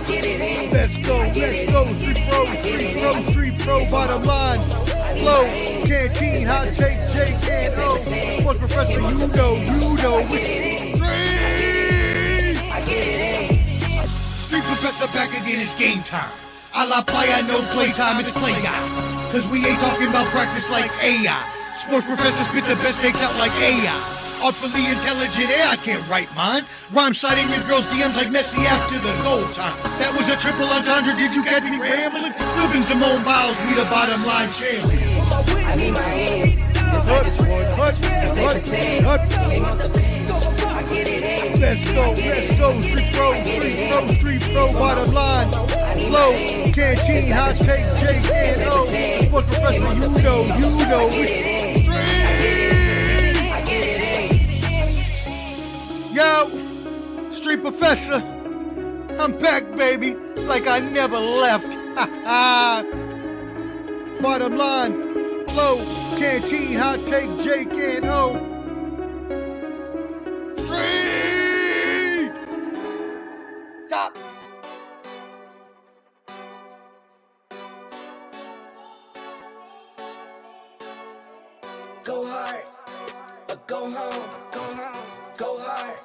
Let's go, street pro, bottom line. Flow, canteen, hot take, Jake and O. Sports professor, you know. Street professor back again, it's game time. A la playa, no playtime, it's play guy. Cause we ain't talking about practice like AI. Sports professor spit the best takes out like AI. Artfully intelligent, I can't write mine. Rhyme citing with girls' DMs like Messi after the goal time. That was a triple entendre, did you catch me rambling? Flipping Simone Biles, we the bottom line champion. I need my hands. Let's go, street pro, bottom line. Flow, canteen, hot take, Jake and O. Sports professor, you know. Yo, street professor, I'm back, baby, like I never left. Bottom line, flow, canteen, hot take, Jake and O. Street! Stop. Go hard, or go home. Go hard,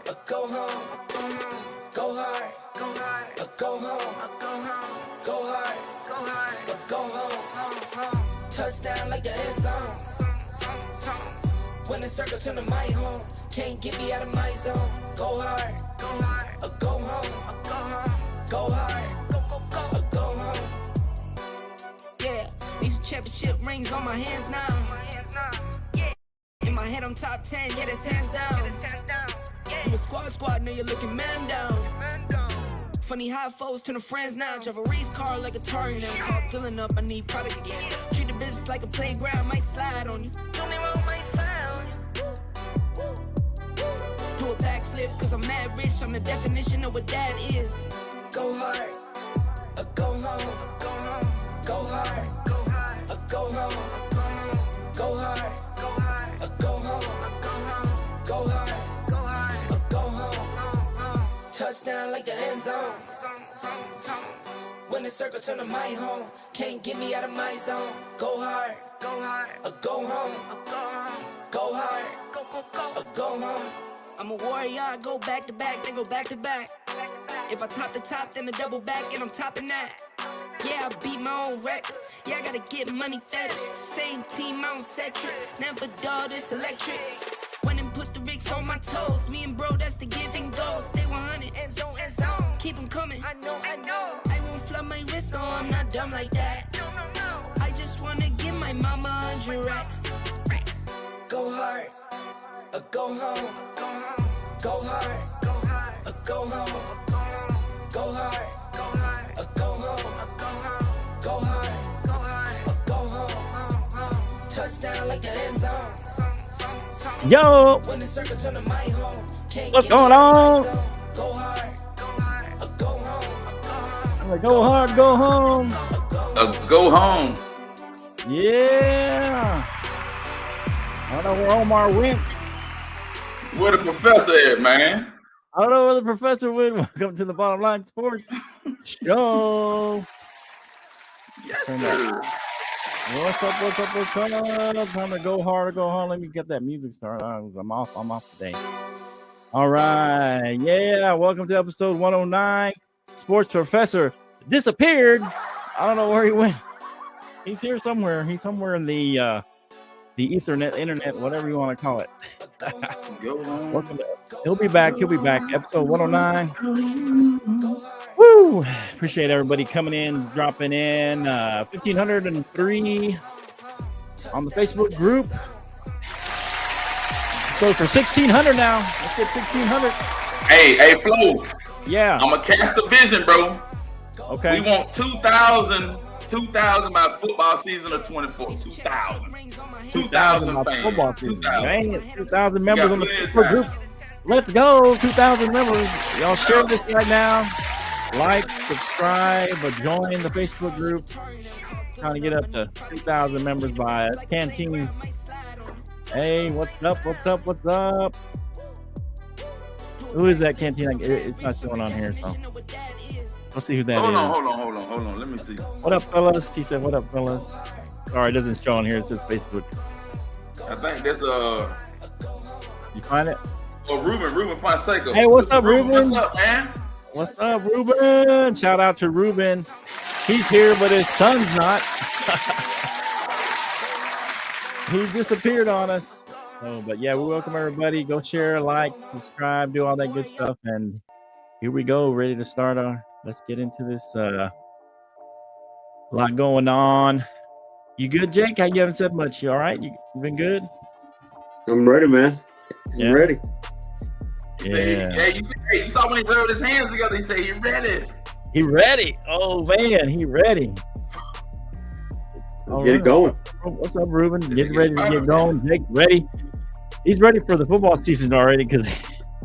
or go home. Go hard, or go home. Go hard, or go home. Touchdown like the end zone. When the circle turn to my home, can't get me out of my zone. Go hard, or go home. Go hard, or go home. Yeah, these championship rings on my hands now. In my head, I'm top 10, yeah, that's hands down. You a squad, now you're looking man down. Funny how foes turn to friends now. Drive a race car like a Atari now. Caught filling up, I need product again. Treat the business like a playground, might slide on you. Don't me wrong, might slide on you. Do a backflip, cause I'm mad rich. I'm the definition of what that is. Go hard, or go home. Go hard, or go home. Go hard. Go home, go hard, or go home. Touchdown like the end zone. When the circle turn to my home, can't get me out of my zone. Go hard, or go home. Go hard, or go home. I'm a warrior, I go back to back, then go back to back. If I top the top, then a double back, and I'm topping that. Yeah, I beat my own records. Yeah, I gotta get money fetish. Same team, I don't set trip. Never dull, this electric. Went and put the Ricks on my toes. Me and bro, that's the give and go. Stay 100, end zone. Keep them coming. I know. I won't flood my wrist, no, I'm not dumb like that. No. I just wanna give my mama 100 racks. Go hard, or go home. Go hard, or go home. Go hard, or go home. Go hard, or go home. Touchdown like the end zone. Yo, When the circle turn to my home, what's going on? Go hard, or go home. I'm like, go hard, go home. Go home. Yeah. I don't know where Omar went. Where the professor at, man? I don't know where the professor went. Welcome to the Bottom Line Sports Show. Yes, sir. What's up? Time to go hard or go home. Let me get that music started. I'm off today. All right. Yeah. Welcome to episode 109. Sports professor disappeared. I don't know where he went. He's here somewhere. He's somewhere in the Ethernet, internet, whatever you want to call it. Welcome to, he'll be back. Episode 109. Woo! Appreciate everybody coming in, dropping in. 1,503 on the Facebook group. Let's go for 1,600 now. Let's get 1,600. Hey, Flo. Yeah. I'm gonna cast a vision, bro. Okay. We want 2,000 by football season of 24. 2,000 fans. Football season. 2,000. Dang it, 2,000 members on the Facebook group. Let's go, 2,000 members. Y'all share this right now. Like, subscribe, or join the Facebook group. Trying to get up to 2,000 members by Canteen. Hey, what's up? Who is that Canteen? It's not showing on here, so. Let's see who that Hold is. on. Let me see. What up, fellas? He said, "What up, fellas?" Sorry, it doesn't show on here. It says Facebook. I think that's You find it? Ruben Fonseca. Hey, what's up, Ruben? What's up, man? What's up, Ruben? Shout out to Ruben. He's here, but his son's not. He disappeared on us. So, but yeah, we welcome everybody. Go share, like, subscribe, do all that good stuff. And here we go, ready to start let's get into this. Lot going on. You good, Jake? You haven't said much. You all right? You been good? I'm ready, man. I'm ready. Yeah. You saw when he rubbed his hands together. He said he ready. He ready. Oh man, he ready. Let's get it going. What's up, Ruben? Getting ready to get going. Jake's ready. He's ready for the football season already because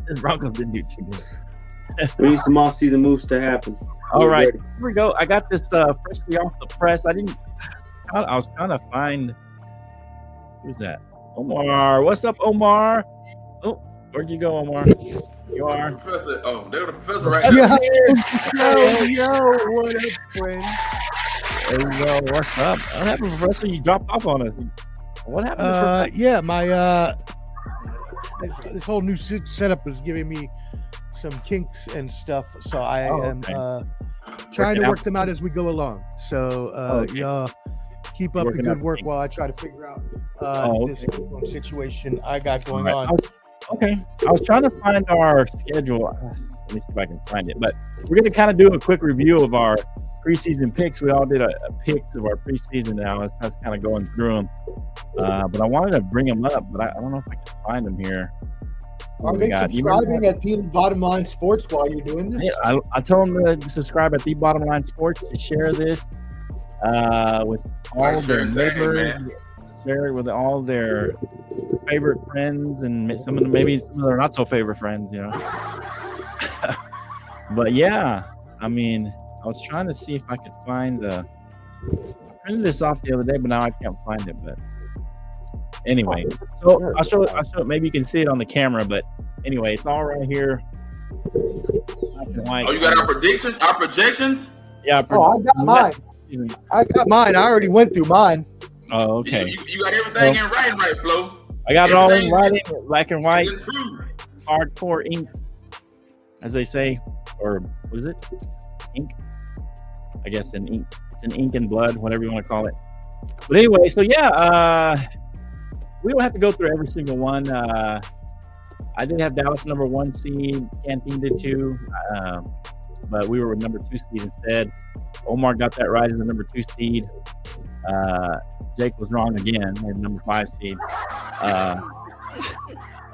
his Broncos didn't do too good. We need some off-season moves to happen. All right, here we go. I got this freshly off the press. I was trying to find who's that? Omar. What's up, Omar? Oh, where'd you go, Omar? You are Professor. Oh, they were the professor right Yo, what up, friend? there you go. What's up? What happened, Professor? You dropped off on us. What happened? Yeah, my this whole new setup is giving me some kinks and stuff, so I am trying to work them out as we go along. So y'all keep up the good work while I try to figure out this situation I got going on. Okay, I was trying to find our schedule. Let me see if I can find it. But we're going to kind of do a quick review of our preseason picks. We all did a picks of our preseason now. I was kind of going through them. But I wanted to bring them up, but I don't know if I can find them here. Are they subscribing at the Bottom Line Sports while you're doing this? Yeah, I told them to subscribe at the Bottom Line Sports, to share this with all their neighbors, share it with all their favorite friends, and some of their not so favorite friends, you know. But yeah, I mean, I was trying to see if I could find I printed this off the other day, but now I can't find it. But anyway, so I'll show it. Maybe you can see it on the camera, but anyway, it's all right here. Oh, you got our projections? Yeah. I got mine. I already went through mine. Oh, okay. You got everything in writing, right, Flo? I got it all in writing, black and white, hardcore ink, as they say, or what is it? Ink? I guess in ink. It's an ink and blood, whatever you want to call it. But anyway, so yeah, we don't have to go through every single one. I did have Dallas number 1 seed, Canteen did too, but we were with number 2 seed instead. Omar got that right as the number 2 seed. Jake was wrong again, had number 5 seed.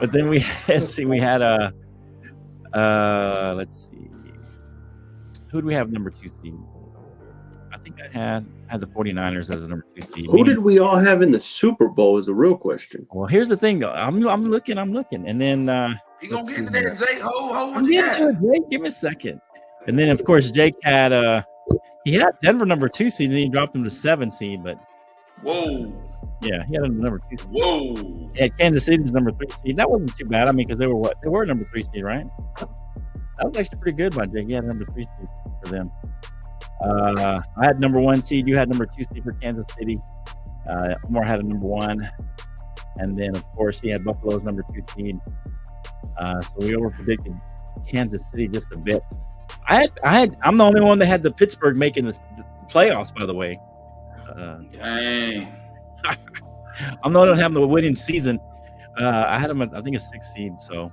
But then we had let's see, who do we have number 2 seed? I think I had the 49ers as a number 2 seed. Who did we all have in the Super Bowl is the real question. Well, here's the thing, though. I'm looking, and then You gonna get to that, Jake? Hold I'm getting to it, Jake. Give me a second. And then, of course, Jake had he had Denver number 2 seed, and then he dropped him to 7 seed. But whoa, yeah, he had him number 2 seed. Whoa, He had Kansas City as number 3 seed. That wasn't too bad. I mean, because they were number 3 seed, right? That was actually pretty good by Jake. He had number 3 seed for them. I had number 1 seed. You had number 2 seed for Kansas City. Omar had a number 1, and then of course he had Buffalo's number 2 seed. So we over predicted Kansas City just a bit. I'm the only one that had the Pittsburgh making the playoffs, by the way. dang! I'm the only one having the winning season. I had them at, I think, a 6 seed. So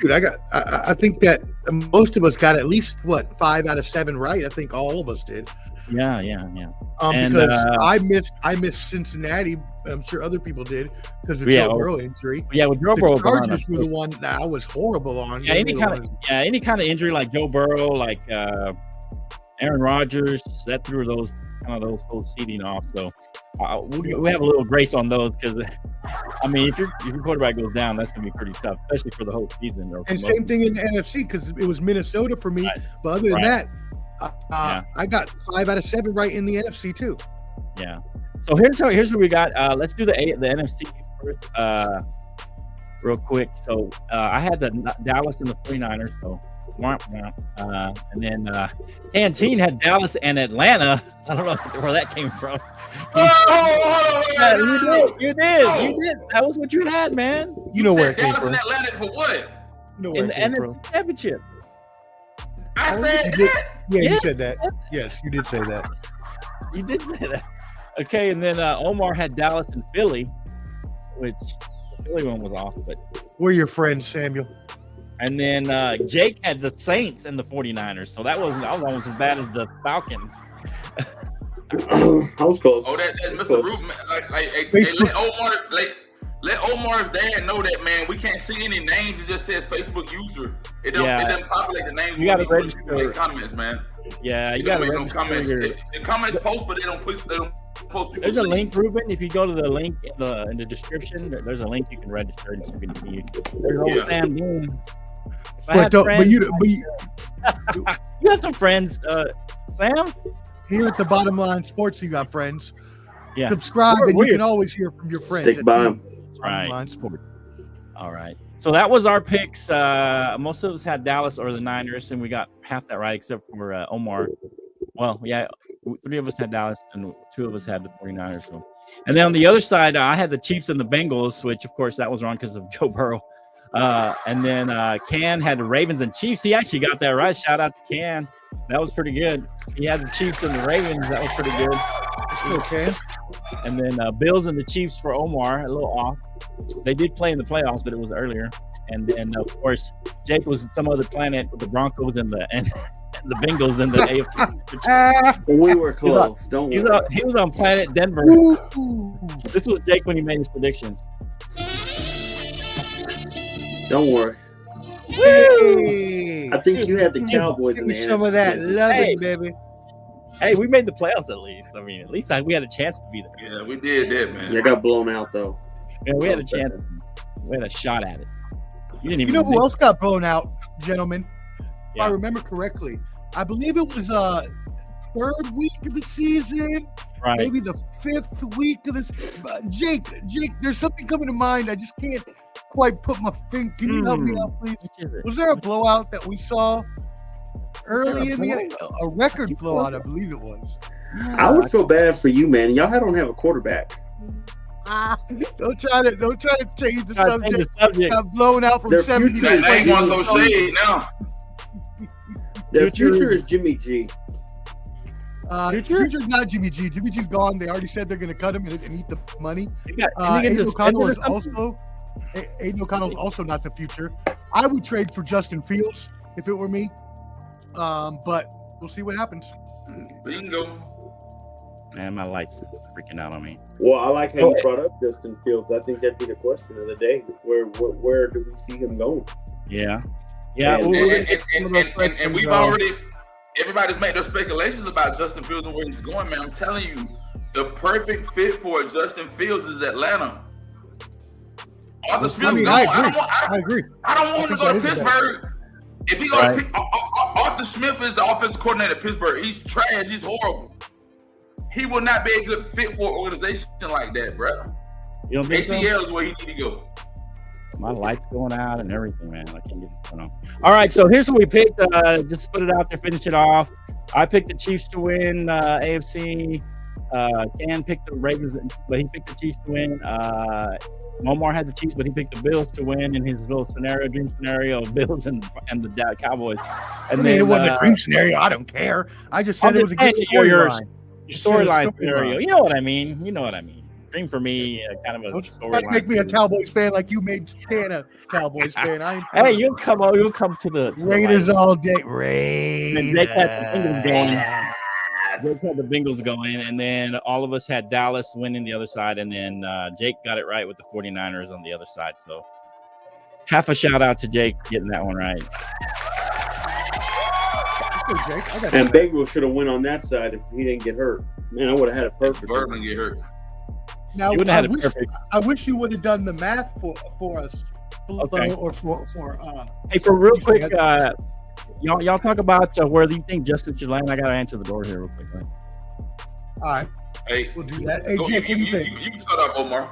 dude, I think that most of us got at least 5 out of 7 right. I think all of us did. Yeah. Because I missed Cincinnati. I'm sure other people did because of Joe Burrow injury. Yeah, with Joe Burrow, the Chargers were the one that I was horrible on. Yeah, any kind of injury like Joe Burrow, like Aaron Rodgers, that threw those whole seeding off. So we have a little grace on those because, I mean, if your quarterback goes down, that's gonna be pretty tough, especially for the whole season. And same thing in the NFC because it was Minnesota for me. Right. But other than that, I got 5 out of 7 right in the NFC too. Yeah. So here's what we got. Let's do the NFC first, real quick. So I had the Dallas and the 49ers. So And then Canteen had Dallas and Atlanta. I don't know where that came from. Yeah, you did. That was what you had, man. You know where it came Dallas from. and Atlanta for what? You know In where the it came from. NFC Championship. I You said did- that. Yeah, Yeah. you said that. Yes, you did say that. You did say that. Okay, and then Omar had Dallas and Philly, which the Philly one was off, but We're your friends, Samuel. and then Jake had the Saints and the 49ers, so that was almost as bad as the Falcons. I was close. Oh, that Close. Mr. Rubin, let Omar's dad know that, man. We can't see any names. It just says Facebook user. It doesn't populate the names. You gotta when register. make comments, man. Yeah, you It got don't to make no register comments. your- The comments post, but they don't post. They don't post. There's a link, Ruben. If you go to the link in the description, there's a link you can register and you can see you. There's old Yeah. Sam Boone. If I But, had don't, friends, you have some friends, Sam. here at the Bottom Line Sports, you got friends. Yeah. Subscribe, We're and you weird. can always hear from your friends. Stick at by the 'em. Bottom Right. Line Sports. All right. So that was our picks. Most of us had Dallas or the Niners, and we got half that right, except for Omar. Well, yeah, 3 of us had Dallas, and 2 of us had the 49ers. So, and then on the other side, I had the Chiefs and the Bengals, which of course that was wrong because of Joe Burrow. And then Can had the Ravens and Chiefs. He actually got that right. Shout out to Can. That was pretty good. He had the Chiefs and the Ravens. That was pretty good. Okay. And then Bills and the Chiefs for Omar, a little off. They did play in the playoffs, but it was earlier. And then, of course, Jake was some other planet with the Broncos and the Bengals in the AFC. We were close. Don't worry. He was on planet Denver. Ooh. This was Jake when he made his predictions. Don't worry. Hey. I think you had the Cowboys Give in me the some of that NFC. loving, Hey. baby. Hey, we made the playoffs at least. I mean, at least we had a chance to be there. Yeah, we did that, man. You got blown out though. Yeah, we had a chance. We had a shot at it. You didn't You even. know who else got blown out, gentlemen? If I Yeah. remember correctly, I believe it was 3rd week of the season, Right. maybe the 5th week of this. Jake, there's something coming to mind. I just can't quite put my finger. Can you help me out, please? Which is it? Was there a blowout that we saw early in the blowout? a record blowout? I believe it was. I would feel bad for you, man. Y'all don't have a quarterback. Don't try to change the Try to change subject. the subject. Got blown out from Their 70 future to That ain't 20. one throw shade now. Their Future- future is Jimmy G. Future? Future's not Jimmy G. Jimmy G's gone. They already said they're going to cut him and eat the money. You got, Aiden O'Connell is also. also Aiden O'Connell's also not the future. I would trade for Justin Fields if it were me, but we'll see what happens. Bingo. Man, my lights freaking out on me. Well, I like how you brought up Justin Fields. I think that'd be the question of the day. Where do we see him going? Yeah. Yeah. And- we'll- And we've already, everybody's made their speculations about Justin Fields and where he's going, man. I'm telling you, the perfect fit for Justin Fields is Atlanta. Arthur Smith, I agree. I don't want him to go to think that is a Pittsburgh. If he go Right. to Arthur Smith is the offensive coordinator at Pittsburgh. He's trash. He's horrible. He will not be a good fit for an organization like that, bro. You don't think so? ATL is where he need to go. My light's going out and everything, man. I can't get this going on. All right, so here's what we picked. Just put it out there, finish it off. I picked the Chiefs to win AFC. Can picked the Ravens, but he picked the Chiefs to win. Omar had the Chiefs, but he picked the Bills to win in his little dream scenario of Bills and the Cowboys. And I mean, it wasn't a dream scenario. I don't care. I just said it was a good storyline. Your storyline scenario. You know what I mean. Dream for me, kind of a Don't storyline. make me a Cowboys fan like you made Stan a Cowboys fan. Hey, you'll come to the Raiders light. all day. Raiders. Jake had the Bengals going. Jake had the Bengals going, and then all of us had Dallas winning the other side, and then Jake got it right with the 49ers on the other side. So half a shout out to Jake getting that one right. And Bengals should have went on that side if he didn't get hurt. Man, I would have had it perfect. Bourbon get hurt. Now, You wouldn't have had it perfect. I wish you would have done the math for us. Okay. Or for Hey, for real quick, y'all talk about where do you think Justin should land? I gotta answer the door here real quick. Man. all right, Hey, we'll do that. Hey, go, Jake, what do you think? you can start off, Omar.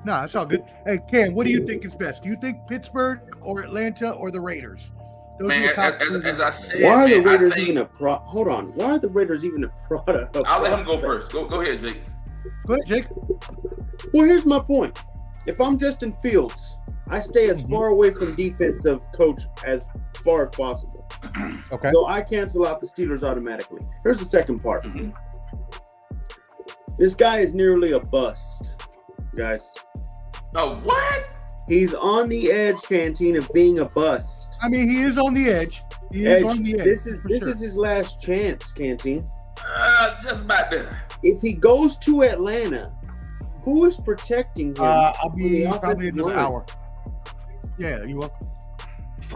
No, that's all good. Hey, Ken, what do you think is best? Do you think Pittsburgh or Atlanta or the Raiders? Those Man, are the top as I said, Why are the man, I Raiders think- even a pro? Hold on. Why are the Raiders even a product? I'll let him go first. Go ahead, Jake. Go ahead, Jake. Well, here's my point. If I'm Justin Fields, I stay as far away from defensive coach as far as possible. Okay. So I cancel out the Steelers automatically. Here's the second part. This guy is nearly a bust, guys. Oh, what? He's on the edge, Canteen, of being a bust. I mean, he is on the edge. He is on the edge. This is for sure. his last chance, Canteen. Just about there. If he goes to Atlanta, who is protecting him? I'll be on the probably offensive another line? hour. Yeah, you welcome.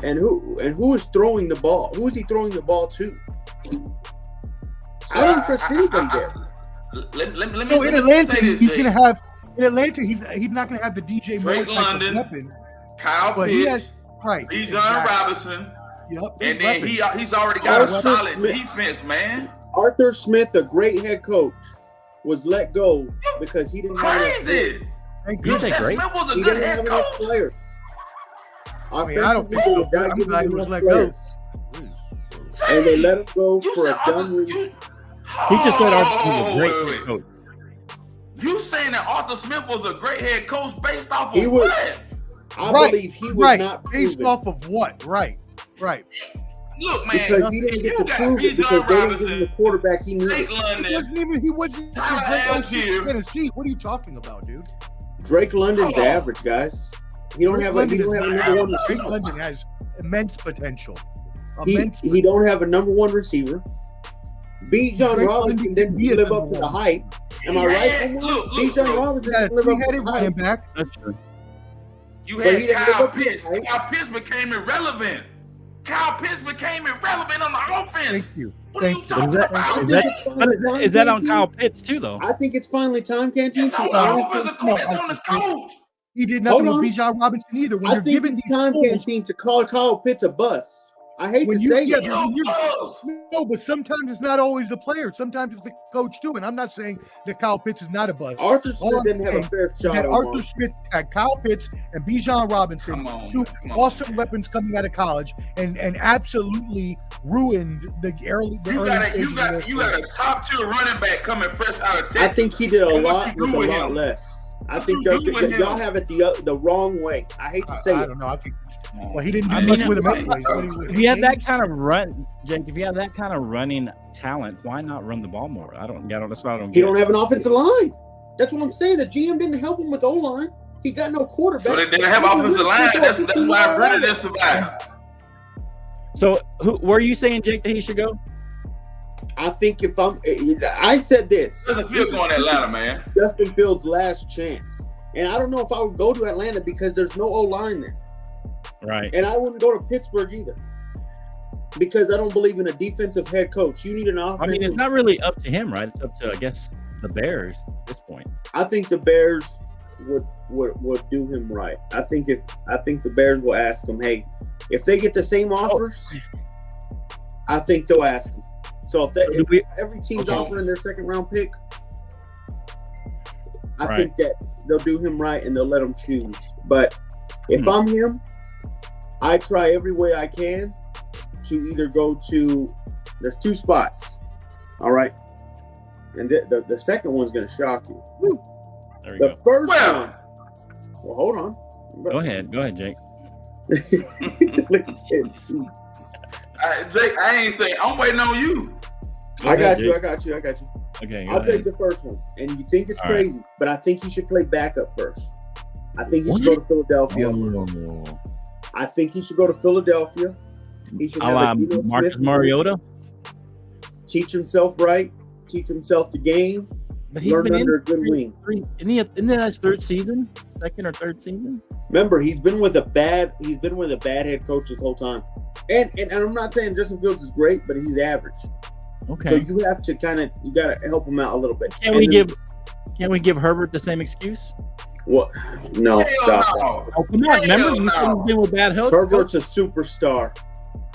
And who is throwing the ball? Who is he throwing the ball to? I don't trust anybody there. Let me So in say Atlanta, this, he's Jake. gonna have. In Atlanta, he's not gonna have the DJ Moore Drake type London, of weapon. Kyle But he Pitts, has right. Bijan exactly. Robinson, Yep. and then weapons. he's already got a Arthur solid Smith. defense, man. Arthur Smith, a great head coach, was let go because he didn't have enough players. Crazy. Thank You you. say Chad great? Smith was a He good didn't have head enough coach. players. I mean, I don't think Offensively, so. they I'm didn't glad he have was enough let go. players. And they let him go You for said a dumb reason. He just said Arthur was a Oh, great wait, head wait. coach. You saying that Arthur Smith was a great head coach based off of He was- what? I Right, believe he was right. not Based proven off of what? Right. Look, man, because he didn't get you to got prove it because Bijan they didn't give him Robinson, the quarterback he needed. Drake He London. wasn't Tyler a great OC Algier. in Tennessee. What are you talking about, dude? Drake London's Hold on. average, guys. He don't have a London is number not one average. Drake receiver. London has immense potential. He don't have a number one receiver. Bijan Drake Robinson London didn't can be a live up number to the one. hype. Am I right? Omar? Look, Bijan look. Robinson You got a didn't live up to three-headed the running hype. back. That's true. You But he had didn't live Kyle up to the Pitts. hype. Kyle Pitts became irrelevant. Kyle Pitts became irrelevant on the offense. Thank you. What are you Thank you. talking Is that- about? is that- it's But finally time, is that on Canteen. Kyle Pitts too, though? I think it's finally time, Canteen. It's on to the honestly- offensive coach. It's on the coach. He did Hold nothing with on. Bijan Robinson either. When I you're think giving it's these time, fools, Canteen, to call Kyle Pitts a bust. I hate When to you- say yeah, it. No, but sometimes it's not always the player. Sometimes it's the coach too. And I'm not saying that Kyle Pitts is not a bust. Arthur All Smith I'm didn't have a saying fair is shot. that Omar. Arthur Smith had Kyle Pitts and Bijan Robinson, Come on, two come on. awesome weapons coming out of college, and absolutely ruined the early. You early stages of their got a top tier running back coming fresh out of Texas. I think he did a And what lot you do with a with lot him? less. I What think you do with y'all him? have it the wrong way. I hate to say I it. don't know. I think. Well, he didn't do I much mean, with him if- anyways. If you have that kind of run, Jake, if you have that kind of running talent, why not run the ball more? I don't. That's what I don't He get. don't have an offensive line. That's what I'm saying. The GM didn't help him with O line. He got no quarterback. So they didn't have offensive line. That's why Brandon didn't survive. So, where are you saying, Jake, that he should go? I think I said this. Justin Fields going to Atlanta, man. Justin Fields' last chance. And I don't know if I would go to Atlanta because there's no O line there. Right. And I wouldn't go to Pittsburgh either. Because I don't believe in a defensive head coach. You need an offensive. I mean, it's not really up to him, right? It's up to, I guess, the Bears at this point. I think the Bears would do him right. I think the Bears will ask him, hey, if they get the same offers, I think they'll ask him. So if every team's offering their second round pick, I think that they'll do him right and they'll let him choose. But if I'm him, I try every way I can to either go to. There's two spots, all right, and the second one's going to shock you. There you The go. first one. Well, hold on. Go ahead, Jake. Look at him. Jake, I ain't saying. I'm waiting on you. Go I ahead, got you. Jake. Okay, go I'll ahead. take the first one. And you think it's All right. crazy, but I think he should play backup first. I think he What? should go to Philadelphia. Oh. I think he should go to Philadelphia. He should have a Geno Marcus Smith, Mariota, teach himself right, teach himself the game, but he's learn been under a in good wing. Isn't that his third season, second or third season? Remember, he's been with a bad head coach this whole time. And I'm not saying Justin Fields is great, but he's average. Okay. So you have to you gotta help him out a little bit. Can't we give Herbert the same excuse? What? No, Hell stop no. that. Oh, come on! Remember, Hell he's no. been with bad head Herbert's coach, a superstar.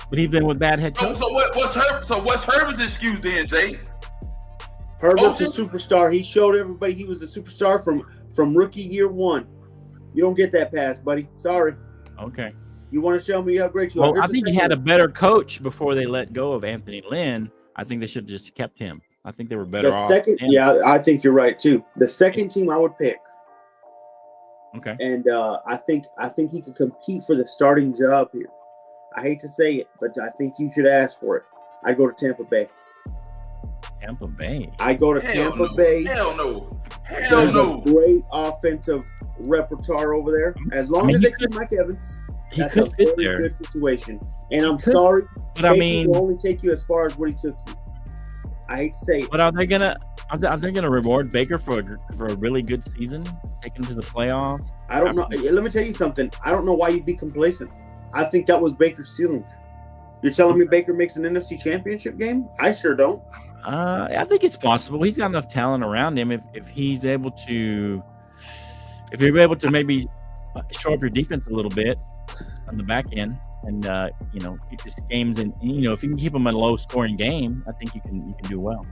but he's been with bad head coach. So what's Herbert's excuse then, Jake? Herbert's a Coaching? superstar. He showed everybody he was a superstar from rookie year one. You don't get that pass, buddy. Sorry. Okay. You want to show me how great you are? Well, I Here's the think he second had a one. better coach before they let go of Anthony Lynn. I think they should have just kept him. I think they were better The off. second, yeah, I think you're right too. The second team I would pick, Okay. and I think he could compete for the starting job here. I hate to say it, but I think you should ask for it. I go to Tampa Bay. Tampa Bay. I go to Hell Tampa no. Bay. Hell no. Hell There's no. a great offensive repertoire over there. As long mean, as he they keep Mike Evans, He that's could a fit very there. good situation. And I'm could, sorry, But I Baker mean, will only take you as far as what he took you. I hate to say it. but are they gonna reward Baker for a really good season, take him to the playoffs? I don't know. Let me tell you something. I don't know why you'd be complacent. I think that was Baker's ceiling. You're telling me Baker makes an NFC Championship game? I sure don't. I think it's possible. He's got enough talent around him. If he's able to, if you're able to maybe show up your defense a little bit on the back end, and keep his games in. If you can keep them in a low scoring game, I think you can do well.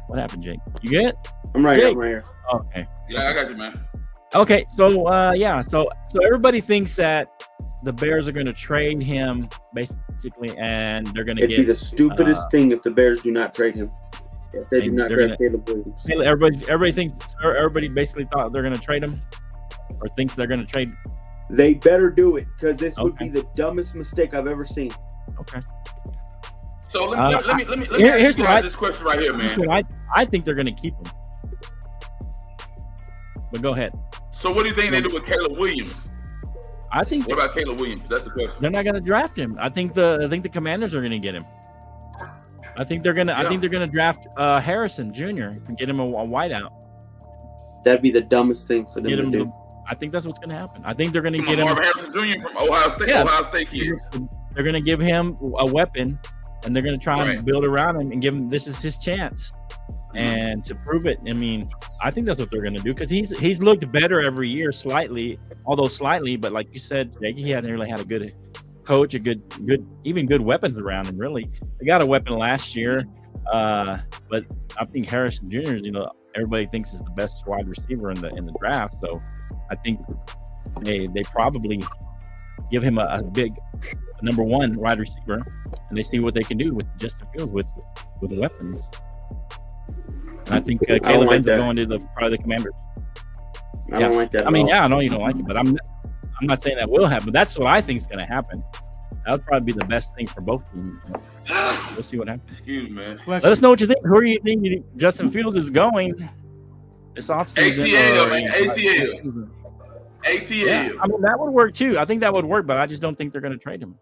What happened, Jake? You good? I'm right, Jake. I'm right here. Okay. Yeah, I got you, man. Okay. So so everybody thinks that the Bears are going to trade him basically, and they're going to It'd get be the stupidest thing if the Bears do not trade him. If they do And not they're trade Caleb Williams. Everybody basically thought they're going to trade him, or thinks they're going to trade. They better do it because this would Okay. be the dumbest mistake I've ever seen. Okay. So let me here's ask you what I- guys this question right here, man. I think they're going to keep him. But go ahead. So what do you think they do with Caleb Williams? I think What about Caleb Williams? That's the question. they're not going to draft him. I think the Commanders are going to get him. I think they're gonna draft Harrison Jr. and get him a wideout. That'd be the dumbest thing for them Get to him. do. I think that's what's going to happen. I think they're going to Come get on, him. Marvin Harrison Jr. from Ohio State. Yeah. Ohio State kid. They're going to give him a weapon, and they're going to try and Right. build around him and give him. This is his chance, and to prove it. I mean, I think that's what they're going to do because he's looked better every year, slightly. But like you said, Jake, he hadn't really had a good coach, a good weapons around him. Really, they got a weapon last year, but I think Harrison Jr. Everybody thinks is the best wide receiver in the draft. So I think they probably give him a big number one wide receiver, and they see what they can do with Justin Fields with the weapons. And I think Caleb ends up going to probably the Commanders. I don't like that. I mean, I know you don't like it, but I'm not saying that will happen. That's what I think is going to happen. That would probably be the best thing for both teams. We'll see what happens. Excuse me, man. Let us know what you think. Who do you think Justin Fields is going this offseason? ATL, man. ATL. Yeah, I mean, that would work too. I think that would work, but I just don't think they're going to trade him.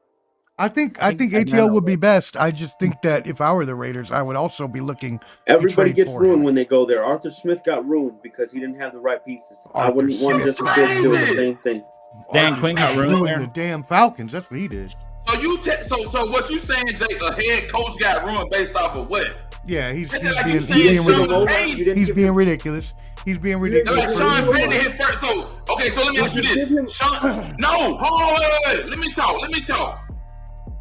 I think think ATL would be best. I just think that if I were the Raiders, I would also be looking. Everybody trade gets for ruined him. when they go there. Arthur Smith got ruined because he didn't have the right pieces. I Arthur wouldn't want Smith. Justin Fields to do the same thing. Dan Quinn got ruined Ruined there. the damn Falcons. That's what he did. So what you saying, Jake? A head coach got ruined based off of what? Yeah, he's That's being, like you he's saying being Sean ridiculous. Payton. You didn't He's give being him- ridiculous. He's being They're ridiculous. like Sean Payton hit first. So let me ask you this. No, hold on, wait. Let me talk.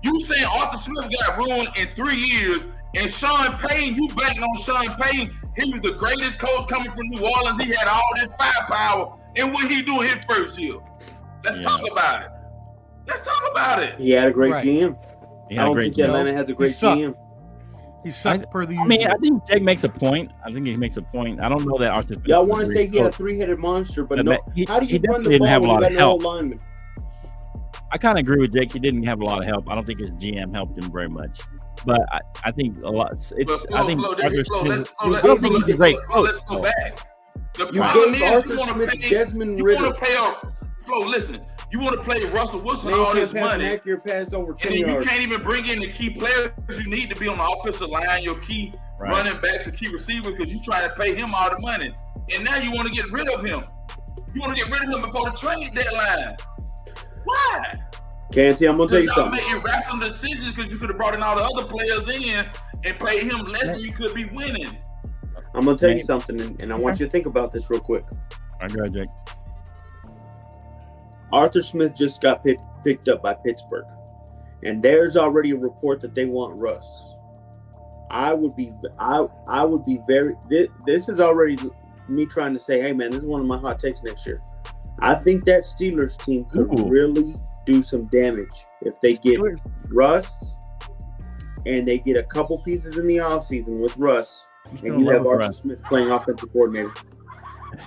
You saying Arthur Smith got ruined in 3 years, and Sean Payton, you betting on Sean Payton? He was the greatest coach coming from New Orleans. He had all this firepower, and what he do in his first year? Let's talk about it. He had a great Right. GM. He I had a don't great think GM. Atlanta has a great sucked. GM. He sucked per the I usual. mean, I think Jake makes a point. I don't know that Arthur Smith. Y'all is a want to great say he had a coach. three-headed monster, but But no. he- How do he you run definitely the didn't ball have a when you lot got of no help. lineman? I kind of agree with Jake. He didn't have a lot of help. I don't think his GM helped him very much. But I think a lot. I think Arthur Smith. I don't think he's a great coach. Let's go back. The You problem gave is Arthur you want Smith to pay. Desmond You Ritter. want to pay Flo, listen. You want to play Russell Wilson Man all can't this pass an money, accurate pass over and 10 then you yards. can't even bring in the key players you need to be on the offensive line, your key Right. running backs and key receivers, because you trying to pay him all the money, and now you want to get rid of him. You want to get rid of him before the trade deadline. Why? Canty, I'm gonna tell you Y'all something. making rational decisions because you could have brought in all the other players in and paid him less than you could be winning. I'm gonna tell you something, and I want you to think about this real quick. I go ahead, Jake. Arthur Smith just got picked up by Pittsburgh, and there's already a report that they want Russ. I would be very. This is already me trying to say, hey man, this is one of my hot takes next year. I think that Steelers team could Ooh. really do some damage if they get Russ and they get a couple pieces in the offseason with Russ, and you have Arthur Smith playing offensive coordinator.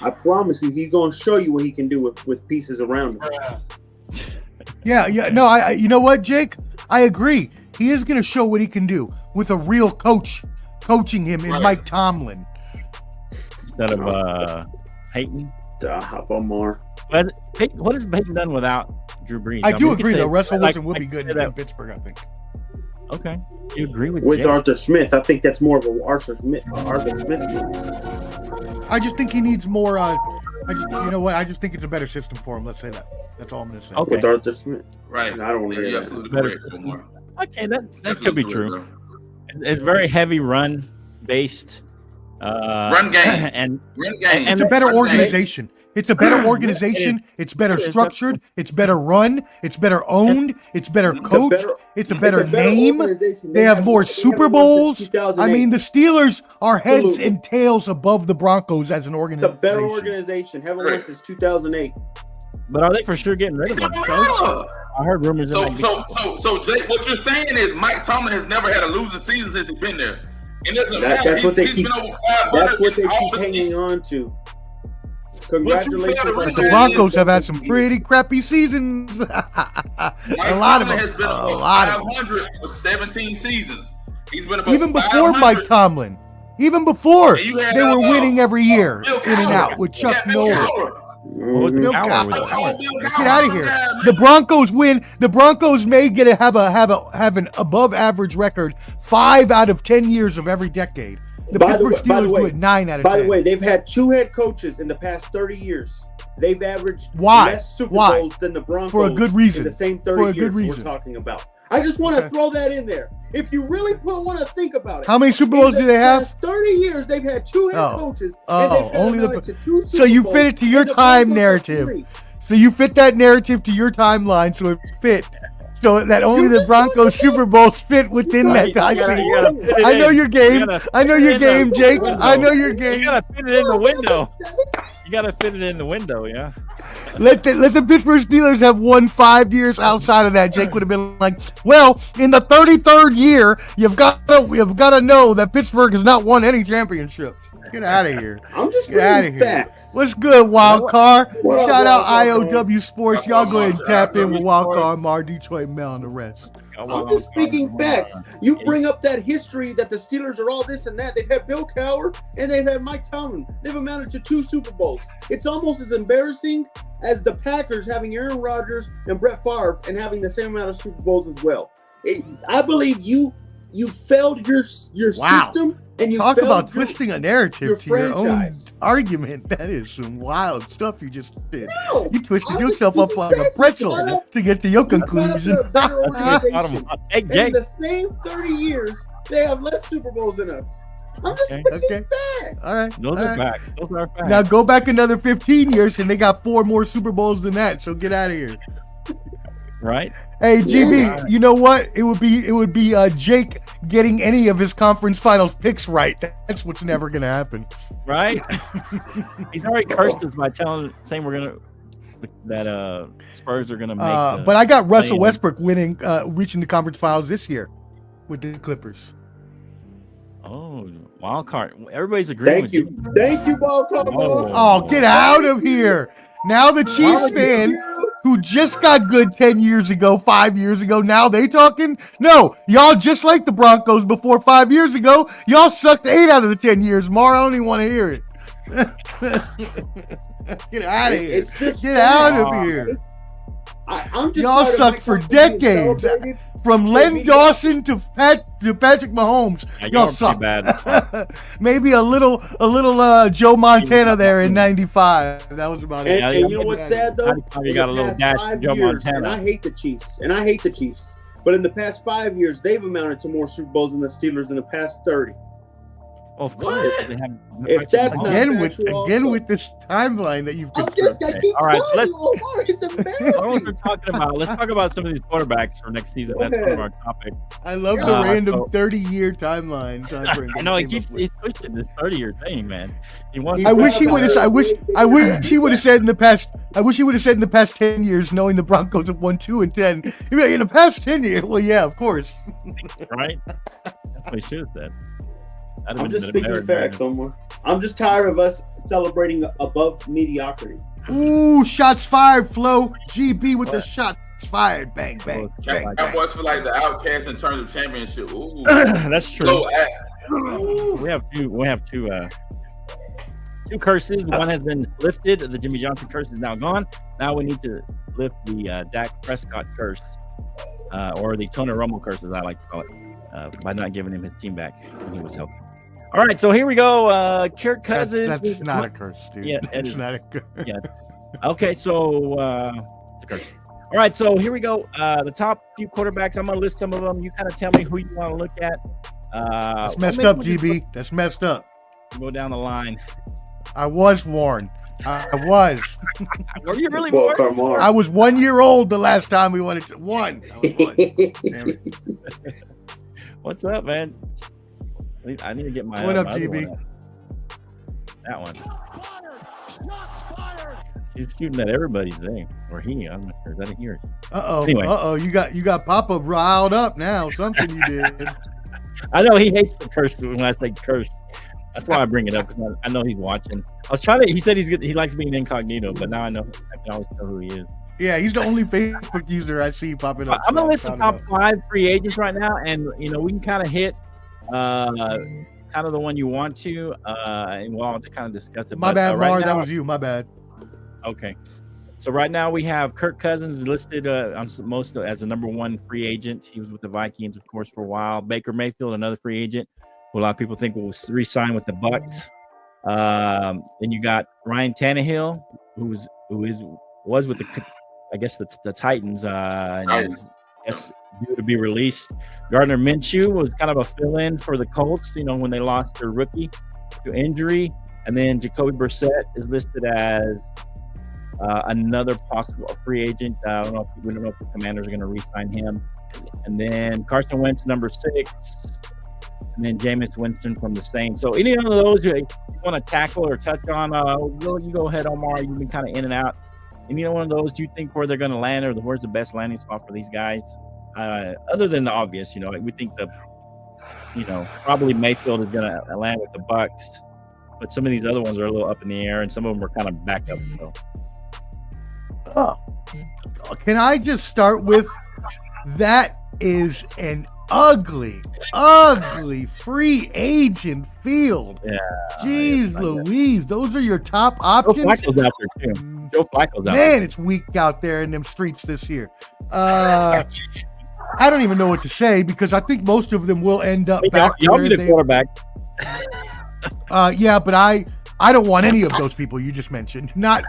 I promise you, he's going to show you what he can do with pieces around him. Yeah. No, you know what, Jake? I agree. He is going to show what he can do with a real coach coaching him in Mike Tomlin instead of Peyton. OMAR. What has Peyton done without Drew Brees? I do agree, though. Russell Wilson would be good in Pittsburgh, I think. Okay, you agree with Jake? Arthur Smith? I think that's more of a Arthur Smith. I just think he needs more. You know what? I just think it's a better system for him. Let's say that. That's all I'm going to say. Okay. With Arthur Smith, right? I don't want to hear that. Absolutely correct, Omar. Okay, that could be true. It's very heavy run based. Run game and it's a better organization. It's a better organization. It's better structured. It's better run. It's better owned. It's better coached. It's a better name. They have more Super Bowls. I mean, the Steelers are heads and tails above the Broncos as an organization. It's a better organization. Haven't won since 2008. But are they for sure getting rid of them? I heard rumors. So Jake, what you're saying is Mike Tomlin has never had a losing season since he's been there. And that's what they keep. That's what they keep hanging on to. Congratulations! The Broncos have had some pretty crappy seasons. A lot of them. Has been above 500 for 17 seasons. He's been above even before 500. Mike Tomlin. Even before they were winning every year in and out with Chuck Noll. Get out of here! The Broncos win. The Broncos may have an above average record 5 out of 10 years of every decade. The Pittsburgh Steelers do it 9 out of 10. By the way, they've had 2 head coaches in the past 30 years. They've averaged less Super Bowls than the Broncos for a good reason. In the same 30 years we're talking about. I just want to throw that in there. If you really want to think about it. How many Super Bowls do they have? 30 years, they've had 2 head coaches. Only so you fit it to your time narrative. So you fit that narrative to your timeline, so it fit. So that only the Broncos Super Bowls fit within that time. I know your game. I know your game, Jake. I know your game. You gotta fit it in the window. You gotta fit it in the window, yeah. Let the Pittsburgh Steelers have won 5 years outside of that. Jake would have been like, well, in the 33rd year, you've got to know that Pittsburgh has not won any championships. Get out of here. I'm just get out of here. What's good, Wild Card? Shout out IOW Sports. Y'all go ahead and tap in with Wild Card, Mar, Detroit Mail, and the rest. I'm just speaking facts. You bring up that history that the Steelers are all this and that. They've had Bill Cowher and they've had Mike Tomlin. They've amounted to 2 Super Bowls. It's almost as embarrassing as the Packers having Aaron Rodgers and Brett Favre and having the same amount of Super Bowls as well. I believe you failed your system. And you talk about twisting a narrative to your own argument. That is some wild stuff you just did. No, you twisted yourself up like a pretzel to get to your conclusion. In the same 30 years, they have less Super Bowls than us. I'm just speaking back. All right. Those are facts. Those are facts. Now go back another 15 years and they got 4 more Super Bowls than that. So get out of here. Right. Hey, GB, you know what? It would be Jake getting any of his conference finals picks right. That's what's never going to happen. Right? He's already cursed us by saying we're that Spurs are going to make. But I got Russell Westbrook winning, reaching the conference finals this year with the Clippers. Oh, wild card! Everybody's agreeing. Thank you, wild card. Oh, get out of here! Now the Chiefs fan who just got good 10 years ago, 5 years ago, now they talking? No, y'all just like the Broncos before 5 years ago. Y'all sucked 8 out of the 10 years. Mar, I don't even want to hear it. Get out of here. Get out of here. I'm just y'all sucked for decades. From Len Dawson to Patrick Mahomes. Y'all suck. Maybe a little Joe Montana there in 95. That was about it. And you know what's sad though? You got a little dash from Joe Montana. And I hate the Chiefs. But in the past 5 years, they've amounted to more Super Bowls than the Steelers in the past 30. Well, of course, they have. If that's not again factual, with this timeline that you've I'm constructed. just, I keep All right, telling so you, Omar, it's embarrassing. We're talking about. Let's talk about some of these quarterbacks for next season. That's one of our topics. I love the random 30-year timeline. I know he's pushing this 30-year thing, man. I wish he would have. I wish he would have said in the past. I wish he would have said in the past 10 years, knowing the Broncos have won 2 and 10. He'd be like, in the past 10 years, well, yeah, of course. Right? That's what he should have said. I'm just speaking facts, Omar. I'm just tired of us celebrating above mediocrity. Ooh, shots fired, Flo. GB with the shots fired. Bang, bang, bang. Cowboys feel like the outcast in terms of championship. Ooh. That's true. We have two curses. One has been lifted. The Jimmy Johnson curse is now gone. Now we need to lift the Dak Prescott curse, or the Tony Romo curse, as I like to call it, by not giving him his team back when he was healthy. All right, so here we go. Kirk Cousins. That's not a curse, dude. Yeah, it's not a curse. Yeah. Okay, so it's a curse. All right, so here we go. The top few quarterbacks. I'm gonna list some of them. You kind of tell me who you want to look at. That's messed up, GB. That's messed up. Go down the line. I was warned. I was. Were you really warned? I was 1 year old the last time we went to one. I was one. Damn it. What's up, man? I need to get my. What up, GB? That one. He's shooting at everybody's thing, or he. I'm not sure. Is that a here? Anyway. You got Papa riled up now. Something you did. I know he hates the curse when I say curse. That's why I bring it up, because I know he's watching. I was trying to. He said he likes being incognito, but now I know I can always tell who he is. Yeah, he's the only Facebook user I see popping up. I'm gonna list the top 5 free agents right now, and we can kind of hit kind of the one you want to, and we'll all kind of discuss it. My bad, Mar. That was you. My bad. Okay. So right now we have Kirk Cousins listed on most as the number 1 free agent. He was with the Vikings, of course, for a while. Baker Mayfield, another free agent, who a lot of people think will re-sign with the Bucs. Then you got Ryan Tannehill, who was with the Titans, and is due to be released. Gardner Minshew was kind of a fill-in for the Colts, when they lost their rookie to injury. And then Jacoby Brissett is listed as another possible free agent. We don't know if the Commanders are going to re-sign him. And then Carson Wentz, number 6. And then Jameis Winston from the Saints. So any of those you want to tackle or touch on, you go ahead, Omar. You've been kind of in and out. Any one of those, do you think where they're going to land, or where's the best landing spot for these guys? Other than the obvious, we think probably Mayfield is going to land with the Bucs, but some of these other ones are a little up in the air, and some of them are kind of back up. So. Oh, can I just start with that is an ugly free agent field. Yeah. Jeez Louise, those are your top options. Joe Flacco's out there too. Joe Flacco's out there. Man, it's weak out there in them streets this year. I don't even know what to say, because I think most of them will end up back where they quarterback. Yeah, but I don't want any of those people you just mentioned. Not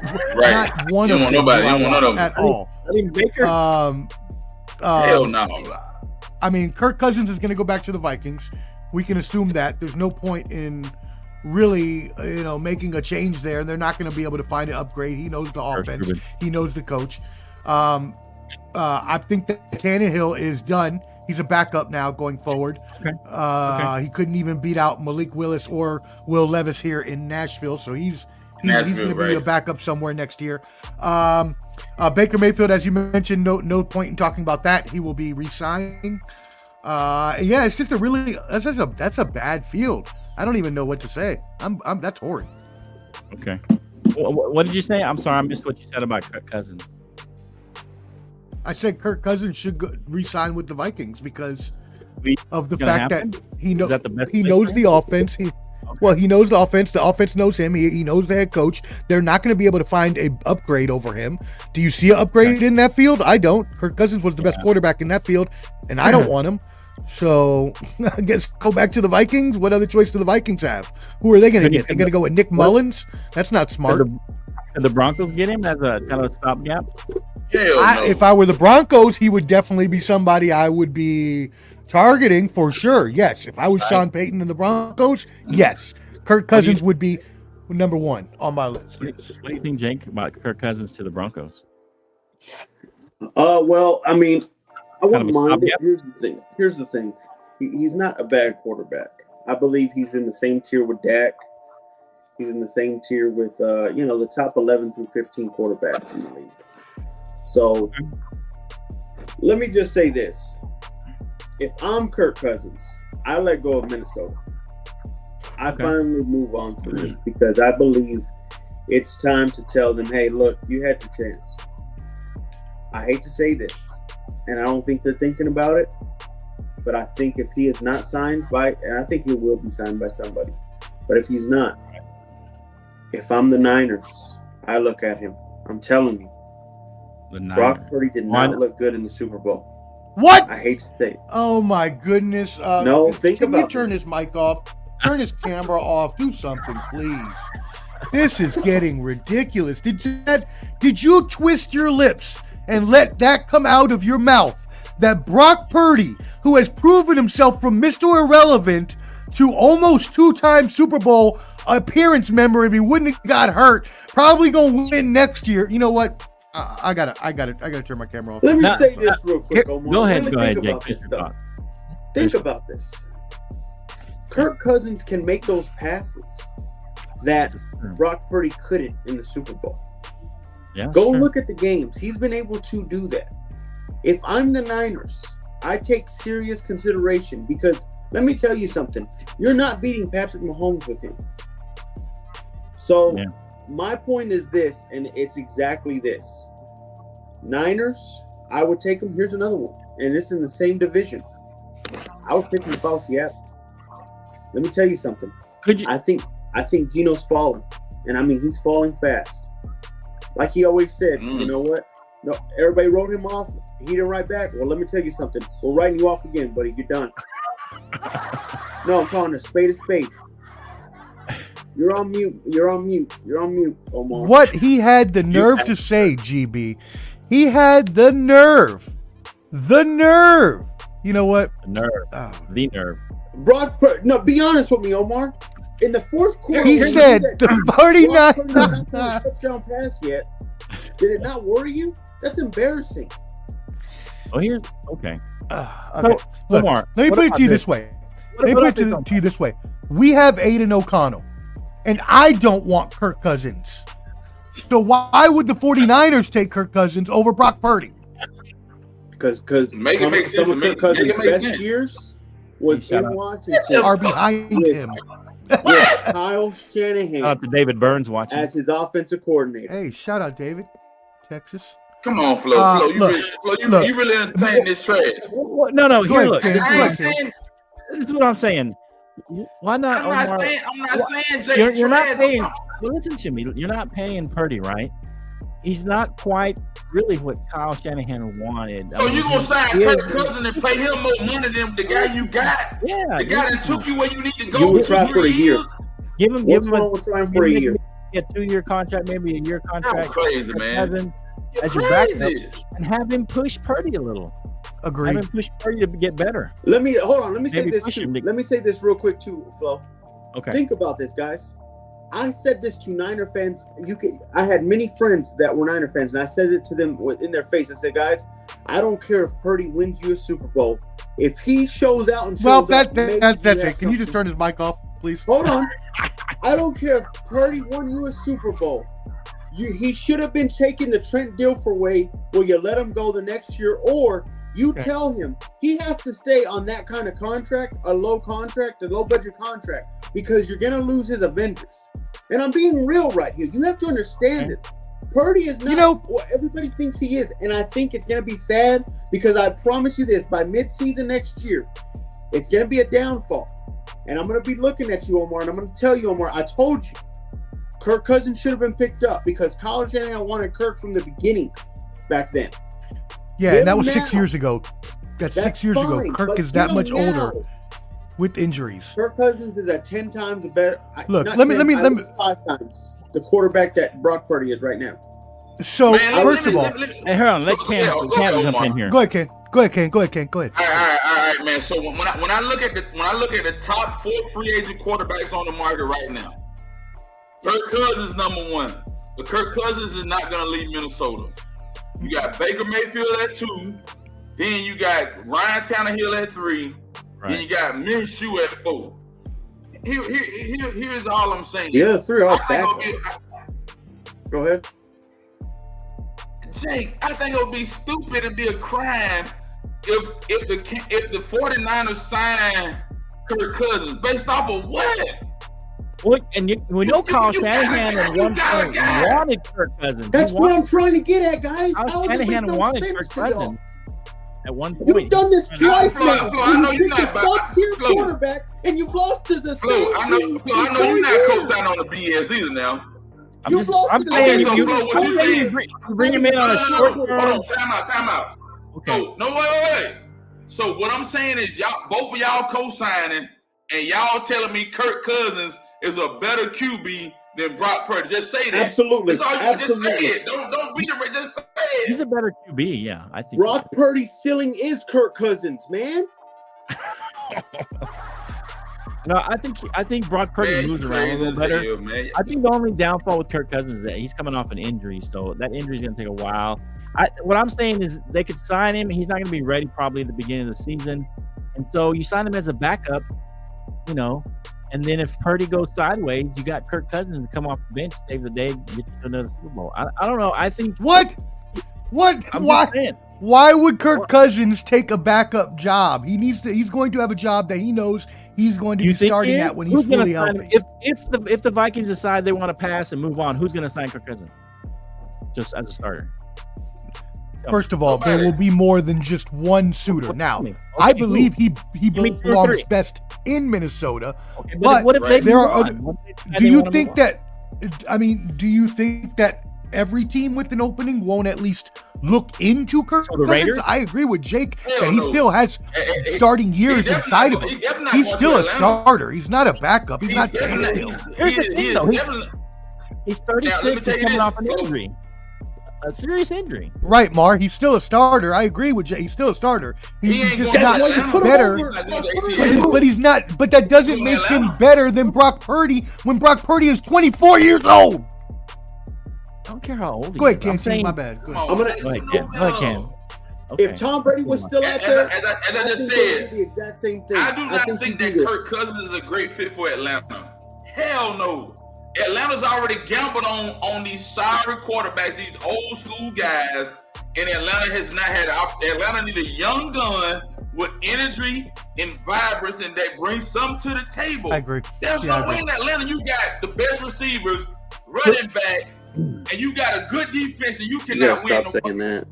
one of them. Nobody. You don't want none of them at all. I mean, Baker. Hell no. I mean, Kirk Cousins is going to go back to the Vikings. We can assume that. There's no point in really, making a change there. They're not going to be able to find an upgrade. He knows the offense. He knows the coach. I think that Tannehill is done. He's a backup now going forward. Okay. He couldn't even beat out Malik Willis or Will Levis here in Nashville, so he's going to be a backup somewhere next year. Baker Mayfield, as you mentioned, no point in talking about that. He will be re-signing. Yeah, it's just that's a bad field. I don't even know what to say. That's horrid. Okay. What did you say? I'm sorry, I missed what you said about Kirk Cousins. I said Kirk Cousins should re-sign with the Vikings because of the fact that he knows the offense. Well, he knows the offense. The offense knows him. He knows the head coach. They're not going to be able to find a upgrade over him. Do you see an upgrade in that field? I don't. Kirk Cousins was the best quarterback in that field, and I don't want him. So I guess go back to the Vikings. What other choice do the Vikings have? Who are they going to get? They're going to go with Nick Mullins? That's not smart. Could the Broncos get him as a kind of a stopgap? If I were the Broncos, he would definitely be somebody I would be Targeting for sure. Yes. If I was Sean Payton in the Broncos, yes. Kirk Cousins would be number one on my list. What do you think, Jake, about Kirk Cousins to the Broncos? Well, I mean, I wouldn't mind it. stopgap? Here's the thing. He's not a bad quarterback. I believe he's in the same tier with Dak. He's in the same tier with, the top 11 through 15 quarterbacks in the league. So let me just say this. If I'm Kirk Cousins, I let go of Minnesota. I finally move on from it because I believe it's time to tell them, hey, look, you had your chance. I hate to say this, and I don't think they're thinking about it, but I think if he is not signed by, and I think he will be signed by somebody, but if he's not, if I'm the Niners, I look at him. I'm telling you, Brock Purdy did not look good in the Super Bowl. What? I hate to say it. Oh my goodness! No, think can about you turn this. his mic off? Turn his camera off. Do something, please. This is getting ridiculous. Did you twist your lips and let that come out of your mouth? That Brock Purdy, who has proven himself from Mr. Irrelevant to almost two-time Super Bowl appearance member, if he wouldn't have got hurt, probably gonna win next year. You know what? I gotta turn my camera off. Let me say this real quick, Omar. Go ahead, Jake. Think about this. Kirk Cousins can make those passes that Brock Purdy couldn't in the Super Bowl. Yeah, Go look at the games. He's been able to do that. If I'm the Niners, I take serious consideration because let me tell you something. You're not beating Patrick Mahomes with him. So my point is this, and it's exactly this. Niners, I would take them. Here's another one, and it's in the same division. I would pick them if I was Seattle. Let me tell you something. I think Gino's falling, and I mean he's falling fast. Like he always said, you know what? No, everybody wrote him off. He didn't write back. Well, let me tell you something. We're writing you off again, buddy. You're done. No, I'm calling a spade a spade. You're on mute. You're on mute. You're on mute, Omar. What he had the nerve to say, GB. He had the nerve. The nerve. You know what? The nerve. The nerve. No, be honest with me, Omar. In the fourth quarter, he said the 49 touchdown pass yet. Did it not worry you? That's embarrassing. Oh, here's okay. Okay. Look, Omar, let me put it to you this way. To you this way. We have Aiden O'Connell, and I don't want Kirk Cousins. So why would the 49ers take Kirk Cousins over Brock Purdy? Because some of Kirk Cousins' best years was in Washington are behind him. With Kyle Shanahan. Shout out to David Burns watching as his offensive coordinator. Hey, shout out David, Texas. Come on, Flo. You really entertain this trash. No. Here, look. This is what I'm saying. Why not? I'm not saying Jake. You're not paying. Well, listen to me. You're not paying Purdy, right? He's not quite really what Kyle Shanahan wanted. So you gonna sign Kirk Cousins and pay him more money than the guy you got? Yeah, the guy that took you where you need to go. You would try for a year. Give him for a year. A 2-year contract, maybe a year contract. That's crazy, man. As your backup, and have him push Purdy a little. Agreed. Have him push Purdy to get better. Let me say this too. Let me say this real quick too, Flo. Okay. Think about this, guys. I said this to Niner fans. I had many friends that were Niner fans, and I said it to them in their face. I said, guys, I don't care if Purdy wins you a Super Bowl. If he shows out and shows that's it. Can you just turn his mic off, please? Hold on. I don't care if Purdy won you a Super Bowl. He should have been taking the Trent Dilfer way where you let him go the next year, or you tell him he has to stay on that kind of contract, a low budget contract, because you're going to lose his Avengers. And I'm being real right here. You have to understand it. Purdy is not what everybody thinks he is. And I think it's going to be sad because I promise you this, by mid-season next year, it's going to be a downfall. And I'm going to be looking at you, Omar, and I'm going to tell you, Omar, I told you, Kirk Cousins should have been picked up because Kyle Shanahan wanted Kirk from the beginning back then. Yeah, and that was 6 years ago. That's 6 years ago. Kirk is that much older with injuries. Kirk Cousins is at 10 times the better. Look, let me 5 times the quarterback that Brock Purdy is right now. So first of all, hey, hold on, let Cam jump in here. Go ahead, Ken. Go ahead, Ken. Go ahead. All right, man. So when I look at the top 4 free agent quarterbacks on the market right now, Kirk Cousins number 1. But Kirk Cousins is not going to leave Minnesota. You got Baker Mayfield at 2. Then you got Ryan Tannehill at 3. Right. Then you got Minshew at 4. Here's all I'm saying. Yeah, 3 off back. Go ahead. Jake, I think it would be stupid and be a crime if the 49ers sign Kirk Cousins based off of what? Well, and we know Kyle Shanahan at one point wanted Kirk Cousins. That's what I'm trying to get at, guys. Kyle Shanahan wanted Kirk Cousins at one point. You've done this twice now. You picked a sub-tier quarterback, and you've lost to the same I know you're not co-signing on the BS either now. I'm saying you bring him in on a short term. Hold on, time out. Okay. Wait. So what I'm saying is both of y'all co-signing, and y'all telling me Kirk Cousins is a better QB than Brock Purdy. Just say that. Absolutely. Just say it. Don't beat it. Just say it. He's a better QB, yeah. I think Brock Purdy's ceiling is Kirk Cousins, man. No, I think Brock Purdy moves around a little better. I think the only downfall with Kirk Cousins is that he's coming off an injury, so that injury is going to take a while. What I'm saying is they could sign him. He's not going to be ready probably at the beginning of the season, and so you sign him as a backup, and then if Purdy goes sideways, you got Kirk Cousins to come off the bench, save the day, get you to another Super Bowl. I don't know. I think what? Why would Kirk Cousins take a backup job? He's going to have a job that he knows he's going to be starting at when he's fully healthy. If the Vikings decide they want to pass and move on, who's going to sign Kirk Cousins just as a starter? First of all, there will be more than just one suitor. Now, I believe he belongs best in Minnesota. Okay, but what if there are other? Do you think that? I mean, do you think that every team with an opening won't at least look into Kirk Cousins? I agree with Jake that he still has starting years inside of him. He's still a starter. He's not a backup. He's not Tannehill. Here's the thing, though. He's 36 and coming off an injury. A serious injury. Right, Mar. He's still a starter. I agree with Jay. He's still a starter. He's just not better. But he's not. But that doesn't make him better than Brock Purdy when Brock Purdy is 24 years old. I don't care how old he is. Go ahead, Ken. My bad. Go ahead, Ken. Okay. If Tom Brady was still out there, as I just said, the exact same thing. I do not think that Kirk Cousins is a great fit for Atlanta. Hell no. Atlanta's already gambled on these sorry quarterbacks, these old school guys, and Atlanta has not had. Atlanta need a young gun with energy and vibrance, and that brings something to the table. I agree. There's no way in Atlanta you got the best receivers, running back, and you got a good defense, and you cannot win. Stop saying that.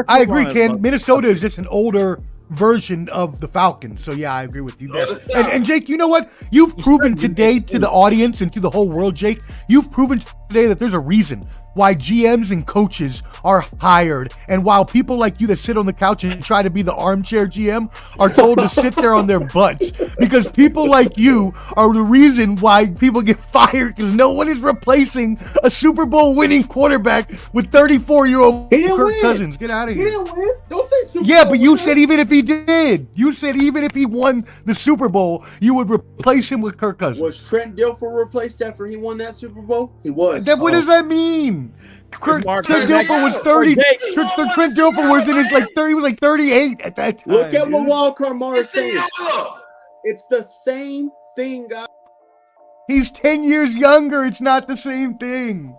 I agree, Ken. Minnesota is just an older version of the Falcons. So yeah, I agree with you there. And Jake, you know what? You've proven today to the audience and to the whole world, Jake, you've proven today that there's a reason why GMs and coaches are hired, and while people like you that sit on the couch and try to be the armchair GM are told to sit there on their butts, because people like you are the reason why people get fired, because no one is replacing a Super Bowl winning quarterback with 34-year-old Kirk Cousins. Get out of here. He didn't win. Don't say Super Bowl. Yeah, but you said even if he did. You said even if he won the Super Bowl, you would replace him with Kirk Cousins. Was Trent Dilfer replaced after he won that Super Bowl? He was. What does that mean? Trent Dilfer was 30. Trent Dilfer was in his he was like 38 at that time. Look at what Wildcard Mar is saying. It's the same thing, guys. He's 10 years younger. It's not the same thing.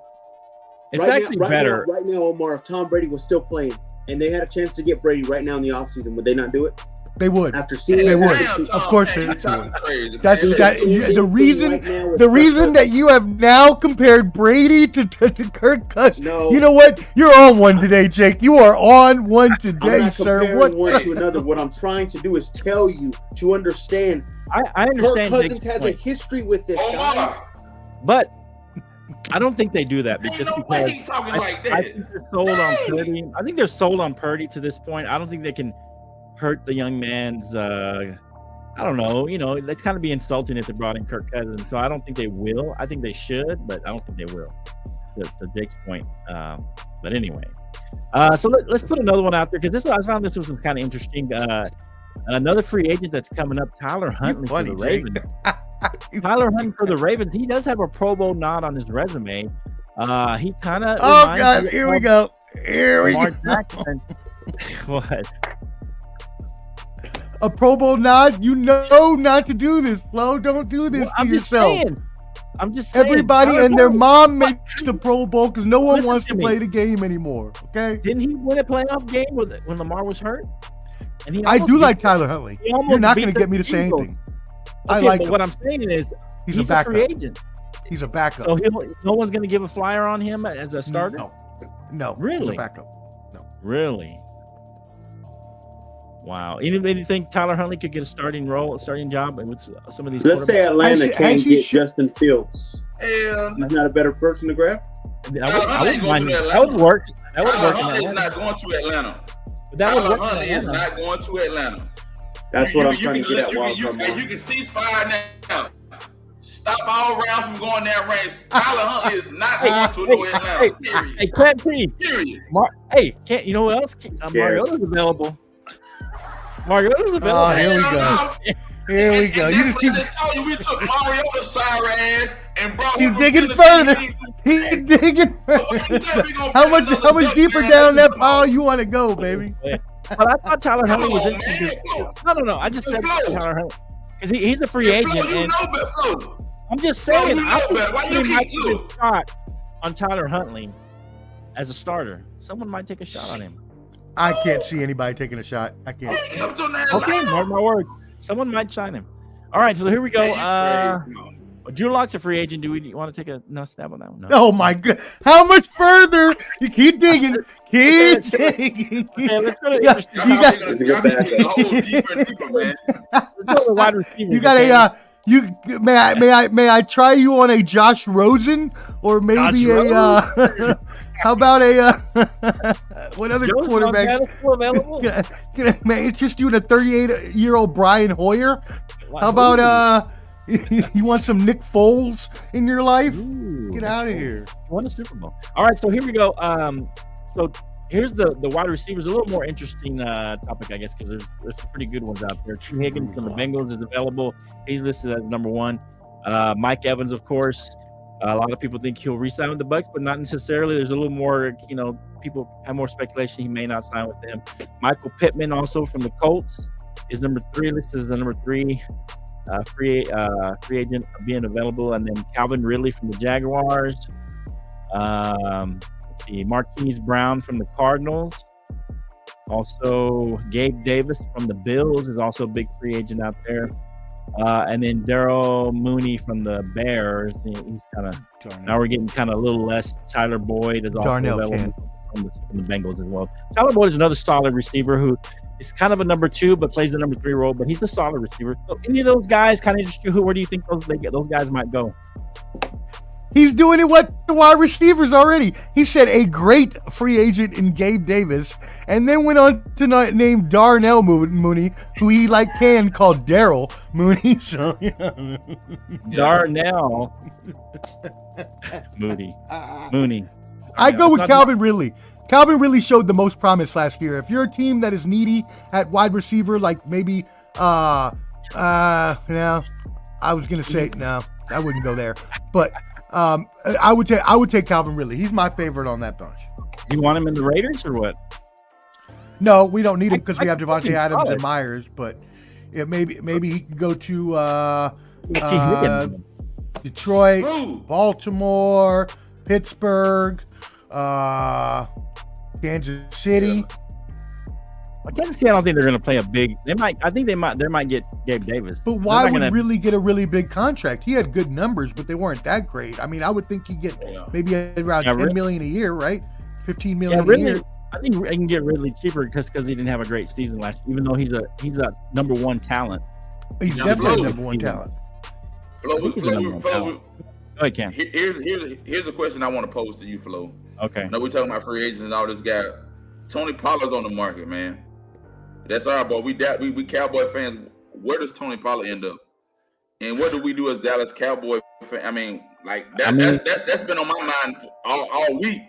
It's actually better. Right now, Omar, if Tom Brady was still playing and they had a chance to get Brady right now in the offseason, would they not do it? They would. After seeing they would. Of course they would. The reason that you have now compared Brady to Kirk Cousins. No. You know what? You're on one today, Jake. You are on one today, I'm not sir. One to another. What I'm trying to do is tell you to understand. I understand. Kirk Cousins has a history with this, guys. But I don't think they do that because I think they're sold on Purdy. I think they're sold on Purdy to this point. I don't think they can hurt the young man's I don't know, that's kind of be insulting if they brought in Kirk Cousins. So I don't think they will. I think they should, but I don't think they will. To Jake's point. But anyway. So let's put another one out there because I found this was kind of interesting. Another free agent that's coming up, Tyler Huntley for the Ravens. Tyler Huntley for the Ravens. He does have a Pro Bowl nod on his resume. He kind of. Oh God! Here we go. Here we go. What? A Pro Bowl nod? You know not to do this, Flo. Don't do this to yourself. I'm just saying. Everybody and their mom makes the Pro Bowl because no one wants to play the game anymore. Okay? Didn't he win a playoff game when Lamar was hurt? And I do like Tyler Huntley. You're not going to get me to say anything. I like him. What I'm saying is he's a backup. Free agent. He's a backup. So no one's going to give a flyer on him as a starter? No. Really? He's a backup. No. Really? Wow. Anybody think Tyler Huntley could get a starting job with some of these? Let's say Atlanta can't get Justin Fields. He's not a better person to grab. That would work. Tyler Huntley is not going to Atlanta. Tyler Huntley is not going to Atlanta. That's what I'm trying to get at. You can cease fire now. Stop all rounds from going that range. Tyler Huntley is not going to Atlanta. Period. Hey, Cat T. Period. You know what else? Mariota's available. Mariota's available. Oh, here we go. Here we go. You just keep. We took Mariota's sorry ass and brought him. Keep digging further. Keep digging further. How much deeper down that pile you want to go, baby? But I thought Tyler Huntley was interesting. No. I just said Tyler Huntley because he's a free agent. I'm just saying. I think he might take a shot on Tyler Huntley as a starter. Someone might take a shot on him. I can't see anybody taking a shot. I can't. Okay, mark my word. Someone might sign him. All right, so here we go. Drew Lock's a free agent. Do we want to take a stab on that one? No. Oh my God! How much further? You keep digging. Keep digging. Okay, let's go to interesting. You got a. May I try you on a Josh Rosen or maybe how about what other quarterback? May I interest you in a 38-year-old Brian Hoyer? How about you want some Nick Foles in your life? Ooh, get out of here. Won a Super Bowl. All right, so here we go. So here's the wide receivers. A little more interesting topic, I guess, because there's some pretty good ones out there. Trey Higgins from the Bengals is available. He's listed as number 1. Mike Evans, of course. A lot of people think he'll re-sign with the Bucs, but not necessarily. There's a little more, people have more speculation he may not sign with them. Michael Pittman, also from the Colts, is number 3. Listed as the number 3 free agent being available. And then Calvin Ridley from the Jaguars. Let's see, Marquise Brown from the Cardinals. Also, Gabe Davis from the Bills is also a big free agent out there. And then Darrell Mooney from the Bears. He's kind of now we're getting kind of a little less. Tyler Boyd is also available from the Bengals as well. Tyler Boyd is another solid receiver who is kind of a number 2, but plays the number 3 role. But he's a solid receiver. So any of those guys kind of interest you? Where do you think those guys might go? He's doing it with the wide receivers already. He said a great free agent in Gabe Davis, and then went on to name Darnell Mooney, who he called Daryl Mooney. So Darnell Mooney. I go with Calvin Ridley. Calvin Ridley showed the most promise last year. If you're a team that is needy at wide receiver, like maybe I was gonna say no, I wouldn't go there, but. I would take Calvin Ridley. He's my favorite on that bunch. You want him in the Raiders or what? No, we don't need him because we have Devontae Adams and Myers. But maybe he could go to Detroit, Baltimore, Pittsburgh, Kansas City. Kansas City, I don't think they're going to play a big. They might. I think they might get Gabe Davis. But why would Ridley get a really big contract? He had good numbers, but they weren't that great. I mean, I would think he'd get maybe around $10 million a year, right? $15 million a year. I think I can get Ridley cheaper because he didn't have a great season last year, even though he's a number 1 talent. He's definitely a number 1 talent. Flo, Ken. Here's a question I want to pose to you, Flo. Okay. I know we're talking about free agents and all this guy. Tony Pollard's on the market, man. That's our boy. We Cowboy fans. Where does Tony Pollard end up? And what do we do as Dallas Cowboy fans? I mean, that's been on my mind all week.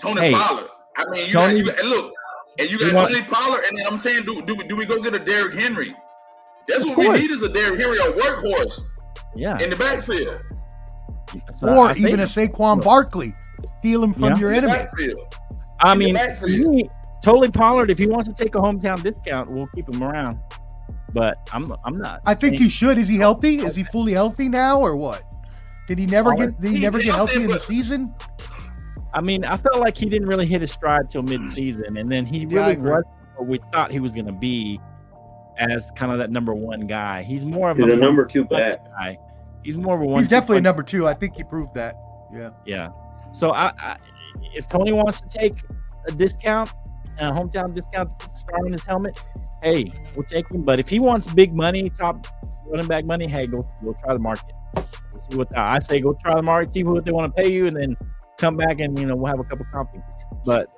Tony Pollard. I mean, you Tony, got look, and you got Tony Pollard, and then I'm saying, do we go get a Derrick Henry? That's what we need is a Derrick Henry, a workhorse. Yeah. In the backfield. Or even a Saquon Barkley. Steal him from your enemy. I mean, Tony Pollard, if he wants to take a hometown discount, we'll keep him around. But I'm not. I think he should. Is he healthy? Is he fully healthy now, or what? Did he never get healthy in the season? I mean, I felt like he didn't really hit his stride till mid-season, and then he really was what we thought he was going to be as kind of that number one guy. He's more of a number two back guy. He's more of a one. He's definitely a number two. I think he proved that. Yeah. Yeah. So if Tony wants to take a discount, a hometown discount to start on his helmet, hey, we'll take him. But if he wants big money, top running back money, hey, go try the market. We'll see what I say. Go try the market, see what they want to pay you, and then come back and we'll have a cup of coffee. But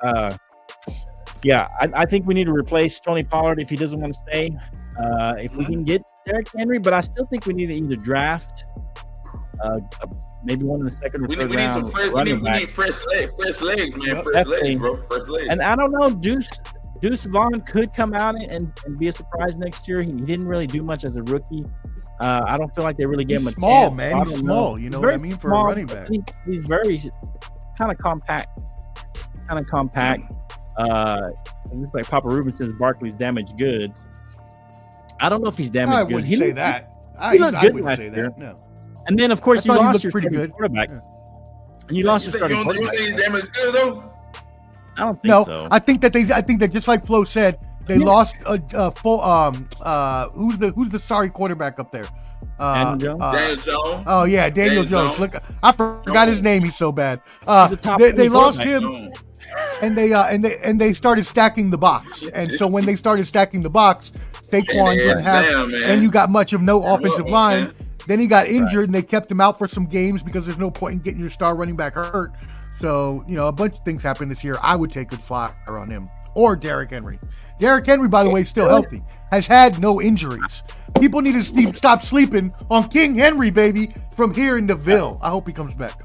yeah, I think we need to replace Tony Pollard if he doesn't want to stay. If we can get Derrick Henry, but I still think we need to either draft maybe one in the second or third round. We need fresh legs, man. Fresh legs, bro. Fresh legs. And I don't know, Deuce Vaughn could come out and be a surprise next year. He didn't really do much as a rookie. I don't feel like they really gave him a small, chance. Man. He's small. You know what I mean? For a running back. He's very kind of compact. It's like Papa Ruben says Barkley's damaged goods. I don't know if he's damaged goods. I wouldn't say that. I wouldn't say that. No. And then, of course, you lost your starting quarterback. Yeah. And you lost your starting quarterback. You think he's damaged good, though? I don't think so. I think that just like Flo said, they lost who's the sorry quarterback up there? Daniel Jones. Daniel Jones. Oh yeah, Daniel Jones. Look, I forgot his name. He's so bad. They lost him, and they started stacking the box. And so when they started stacking the box, Saquon didn't have, and you got much of no offensive line. Man. Then he got injured, and they kept him out for some games because there's no point in getting your star running back hurt. So a bunch of things happened this year. I would take a flyer on him or Derrick Henry. Derrick Henry, by the way, is still healthy. Has had no injuries. People need to stop sleeping on King Henry, baby, from here in DeVille. I hope he comes back.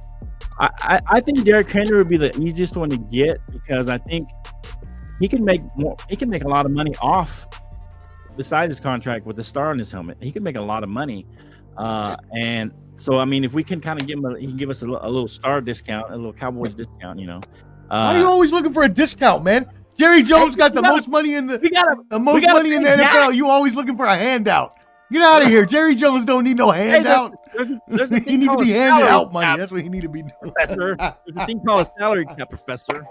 I think Derrick Henry would be the easiest one to get because I think he can make more. He can make a lot of money off besides his contract with the star on his helmet. He can make a lot of money, and so I mean, if we can kind of give him, he can give us a little star discount, a little Cowboys discount. Why are you always looking for a discount, man? Jerry Jones got the most money in the NFL. You always looking for a handout. Get out of here. Jerry Jones don't need no handout. He need to be handed out money. Cap. That's what he need to be doing. Professor. There's a thing called a salary cap, Professor.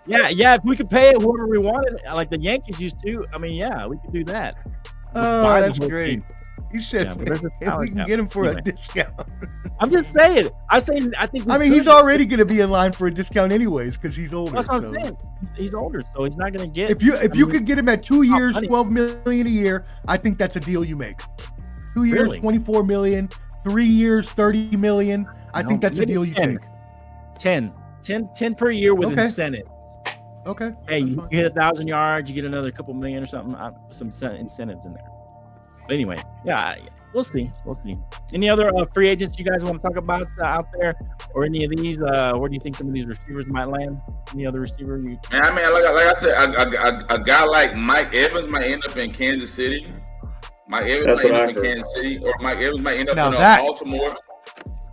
Yeah. If we could pay it whoever we wanted, like the Yankees used to, I mean, yeah, we could do that. Oh, that's great. He said, if we can get him for a discount. I'm just saying. I think. He's already going to be in line for a discount anyways because he's older. That's what I'm saying. He's older, so he's not going to get. If you could get him at 2 years, $12 million a year, I think that's a deal you make. 2 years, $24 million. 3 years, $30 million. I think that's a deal you take. 10 per year with incentives. Okay. Hey, you hit 1,000 yards, you get another couple million or something. Some incentives in there. But anyway, yeah, we'll see. Any other free agents you guys want to talk about out there, or any of these? Where do you think some of these receivers might land? Any other receiver? Man, I mean, like I said, a guy like Mike Evans might end up in Kansas City. Mike Evans might end up in Kansas City, or Mike Evans might end up in Baltimore.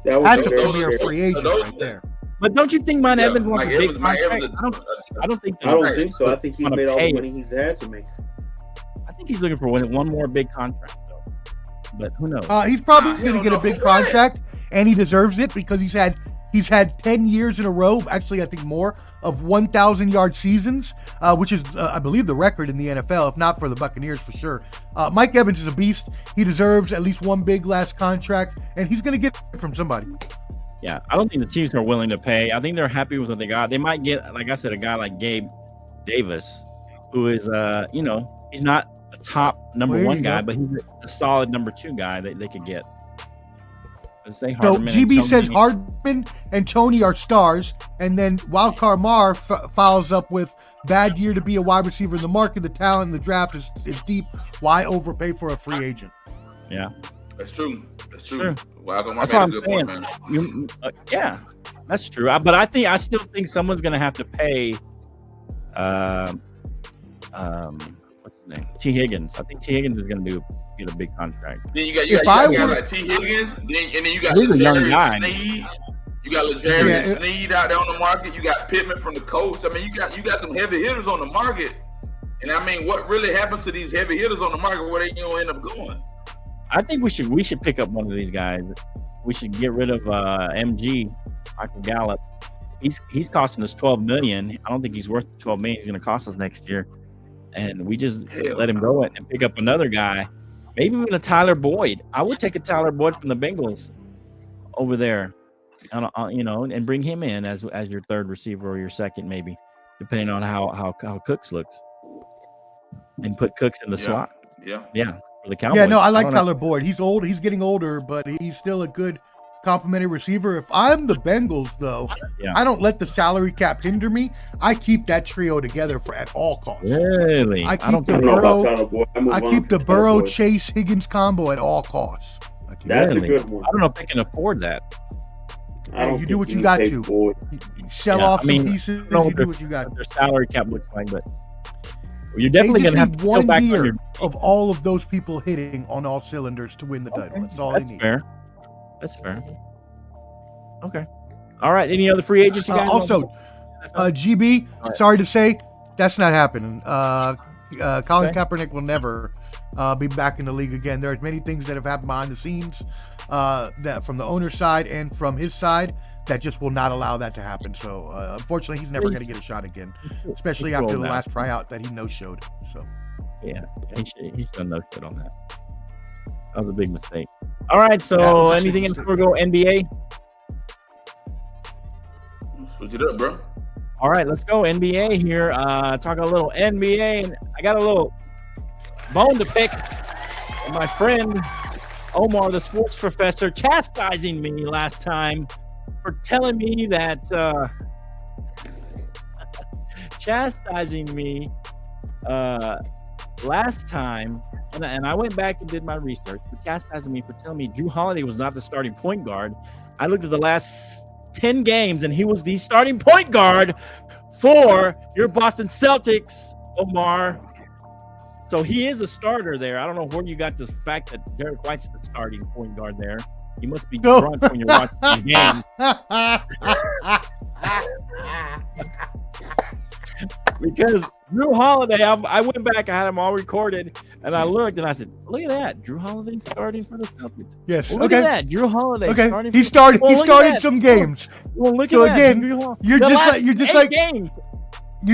That's a premier free agent right there. But don't you think Mike Evans wants a big contract? I don't think so. I think he's made all the money he's had to make. I think he's looking for one more big contract, though. But who knows? He's probably going to get a big contract, and he deserves it because he's had 10 years in a row, actually I think more, of 1,000-yard seasons, which is, I believe, the record in the NFL, if not for the Buccaneers for sure. Mike Evans is a beast. He deserves at least one big last contract, and he's going to get it from somebody. Yeah, I don't think the Chiefs are willing to pay. I think they're happy with what they got. They might get, like I said, a guy like Gabe Davis, who is, he's not a top number one guy, but he's a solid number two guy that they could get. So GB says Hardman and Tony are stars, and then Wildcard Mar follows up with bad year to be a wide receiver in the market. The talent in the draft is deep. Why overpay for a free agent? Yeah. That's true. That's true. Well, that's what I'm saying. Yeah, that's true. But I still think someone's gonna have to pay. What's his name? T. Higgins. I think T. Higgins is gonna get a big contract. Then you got like T. Higgins, and then you got L'Jarius Sneed. You got L'Jarius Sneed out there on the market. You got Pittman from the Colts. I mean, you got some heavy hitters on the market. And I mean, what really happens to these heavy hitters on the market where they end up going? I think we should pick up one of these guys. We should get rid of MG, Michael Gallup. He's costing us $12 million. I don't think he's worth the $12 million. He's going to cost us next year, and we just let him go and pick up another guy. Maybe even a Tyler Boyd. I would take a Tyler Boyd from the Bengals over there, and bring him in as your third receiver or your second, maybe, depending on how Cooks looks, and put Cooks in the slot. Yeah. For the Cowboys. Yeah, no, I like Tyler Boyd. He's old. He's getting older, but he's still a good complimentary receiver. If I'm the Bengals, though, I don't let the salary cap hinder me. I keep that trio together at all costs. Really? I keep the Burrow Chase Higgins combo at all costs. That's a good one. I don't know if they can afford that. You do what you got to. You sell off some pieces. You do what you got. Their salary cap looks like, but you're definitely going to have to one year of all of those people hitting on all cylinders to win the title. That's all they need. That's fair. Okay. All right. Any other free agents you guys? Also, GB, sorry to say, that's not happening. Colin Kaepernick will never be back in the league again. There's many things that have happened behind the scenes that from the owner's side and from his side that just will not allow that to happen. So, unfortunately, he's never going to get a shot again, especially after the last tryout that he no-showed. So, yeah, he's done no-showed on that. That was a big mistake. All right, so anything else before we go NBA? Switch it up, bro. All right, let's go NBA here. Talk a little NBA, and I got a little bone to pick. And my friend Omar, the sports professor, chastising me last time for telling me that last time, and I went back and did my research, for chastising me for telling me Drew Holiday was not the starting point guard. I looked at the last 10 games, and he was the starting point guard for your Boston Celtics, Omar. So he is a starter there. I don't know where you got this fact that Derek White's the starting point guard there. You must be drunk when you're watching the game. Because Drew Holiday, I went back, I had him all recorded, and I looked, and I said, look at that. Drew Holiday starting for the Celtics. Yes. Well, look at that. Drew Holiday starting he started some games. Well, look so at again, that. You're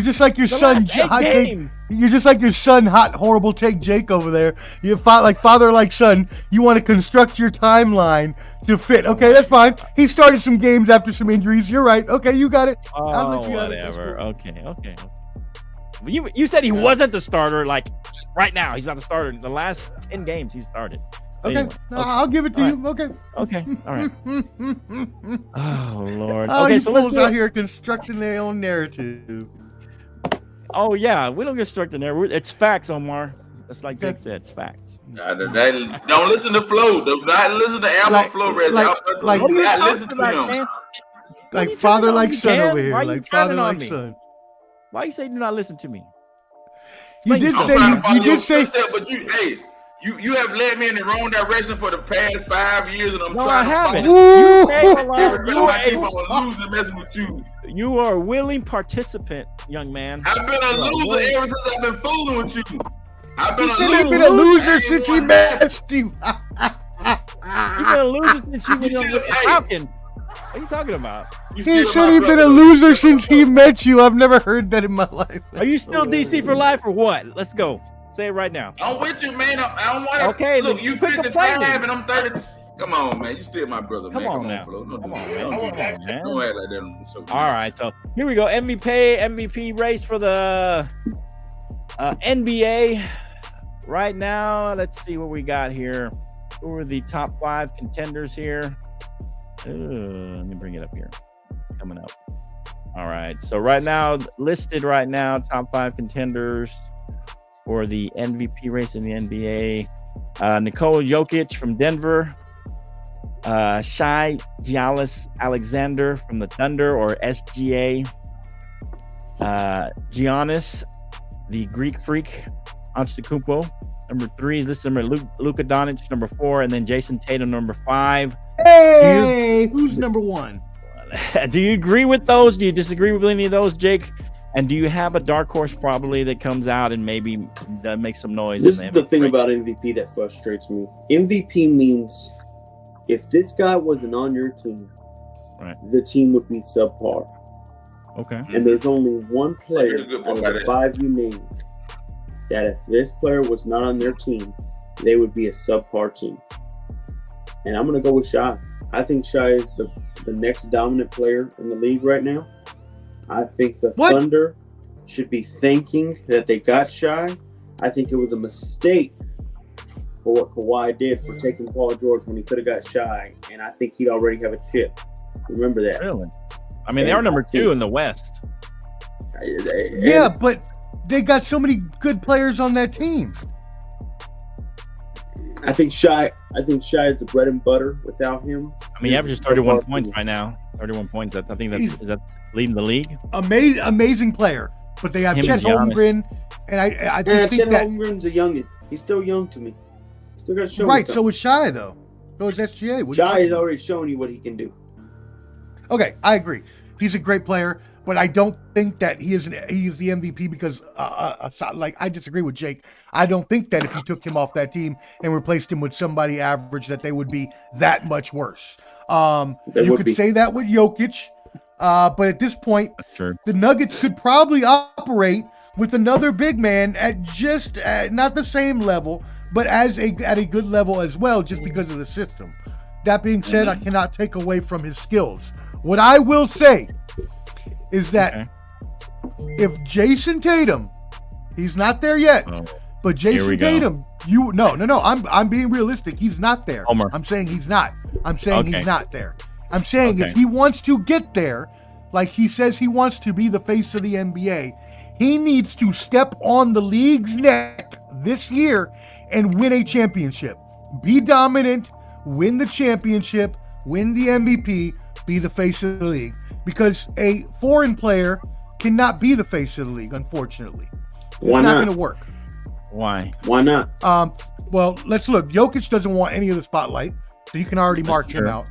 just like your son, you're just like your son, hot, horrible take Jake over there. You like father, like son. You want to construct your timeline to fit. Okay, that's fine. He started some games after some injuries. You're right. Okay, you got it. Whatever. Okay. You said he wasn't the starter. Like right now, he's not the starter. In the last 10 games, he started. Okay, anyway, I'll give it to you. Okay. All right. Oh Lord. Okay, so let's out here constructing their own narrative. Oh yeah, we don't construct the narrative. It's facts, Omar. That's like Jake said. It's facts. Don't listen to Flo. Do not listen to Albert Flores. Do not listen to him. Man? Like father, like son over here. Like father, like son. Why you say do not listen to me? You did say, but you have led me in the wrong direction for the past 5 years, and I'm trying to losing, messing with you. You are a willing participant, young man. I've been a loser ever since I've been fooling with you. I've been a loser since he met you. You've been a loser since you went on the Falcon. What are you talking about? He said he's been a loser since he met you. I've never heard that in my life. Are you still DC for life or what? Let's go. Say it right now. I'm with you, man. I don't want to. Okay, look, you 55 and I'm 30. Come on, man. You still my brother, man. Come on, Flo. Come on, man. Don't act like that. All right, so here we go. MVP race for the NBA. Right now, let's see what we got here. Who are the top 5 contenders here? Let me bring it up here. It's coming up. All right. So listed right now, top 5 contenders. for the MVP race in the NBA. Nikola Jokic from Denver. Shai Gilgeous-Alexander from the Thunder, or SGA. Giannis, the Greek freak, Antetokounmpo. Number 3 is this number. Luka Doncic, number 4, and then Jason Tatum, number 5. Hey, who's number 1? Do you agree with those? Do you disagree with any of those, Jake? And do you have a dark horse probably that comes out and maybe that makes some noise? This is the thing about MVP that frustrates me. MVP means if this guy wasn't on your team, right, the team would be subpar. Okay. And there's only one player out of the 5 you named that if this player was not on their team, they would be a subpar team. And I'm going to go with Shai. I think Shai is the next dominant player in the league right now. I think the Thunder should be thanking that they got Shai. I think it was a mistake for what Kawhi did for taking Paul George when he could have got Shai, and I think he'd already have a chip. Remember that. Really? I mean, they are number 2 in the West. Yeah, but they got so many good players on that team. I think Shai is the bread and butter. Without him, I mean, he averages 31 points right now. 31 points. I think that's leading the league. Amazing player, but they have Chet Holmgren, and I think Chet that Holmgren's a youngin. He's still young to me. Still got to show. Right. So is Shai though. So is SGA. Shai is already showing you what he can do. Okay, I agree. He's a great player, but I don't think that he is the MVP because, like, I disagree with Jake. I don't think that if you took him off that team and replaced him with somebody average, that they would be that much worse. You could say that with Jokic, but at this point, the Nuggets could probably operate with another big man at just not the same level, but at a good level as well, just because of the system. That being said, I cannot take away from his skills. What I will say is that if Jason Tatum, he's not there yet, but Jason Tatum, I'm being realistic. He's not there. Homer. I'm saying he's not. I'm saying he's not there. I'm saying if he wants to get there, like he says he wants to be the face of the NBA, he needs to step on the league's neck this year and win a championship. Be dominant, win the championship, win the MVP, be the face of the league. Because a foreign player cannot be the face of the league, unfortunately. Why it's not going to work. Why? Why not? Well, let's look. Jokic doesn't want any of the spotlight, so you can already mark him out.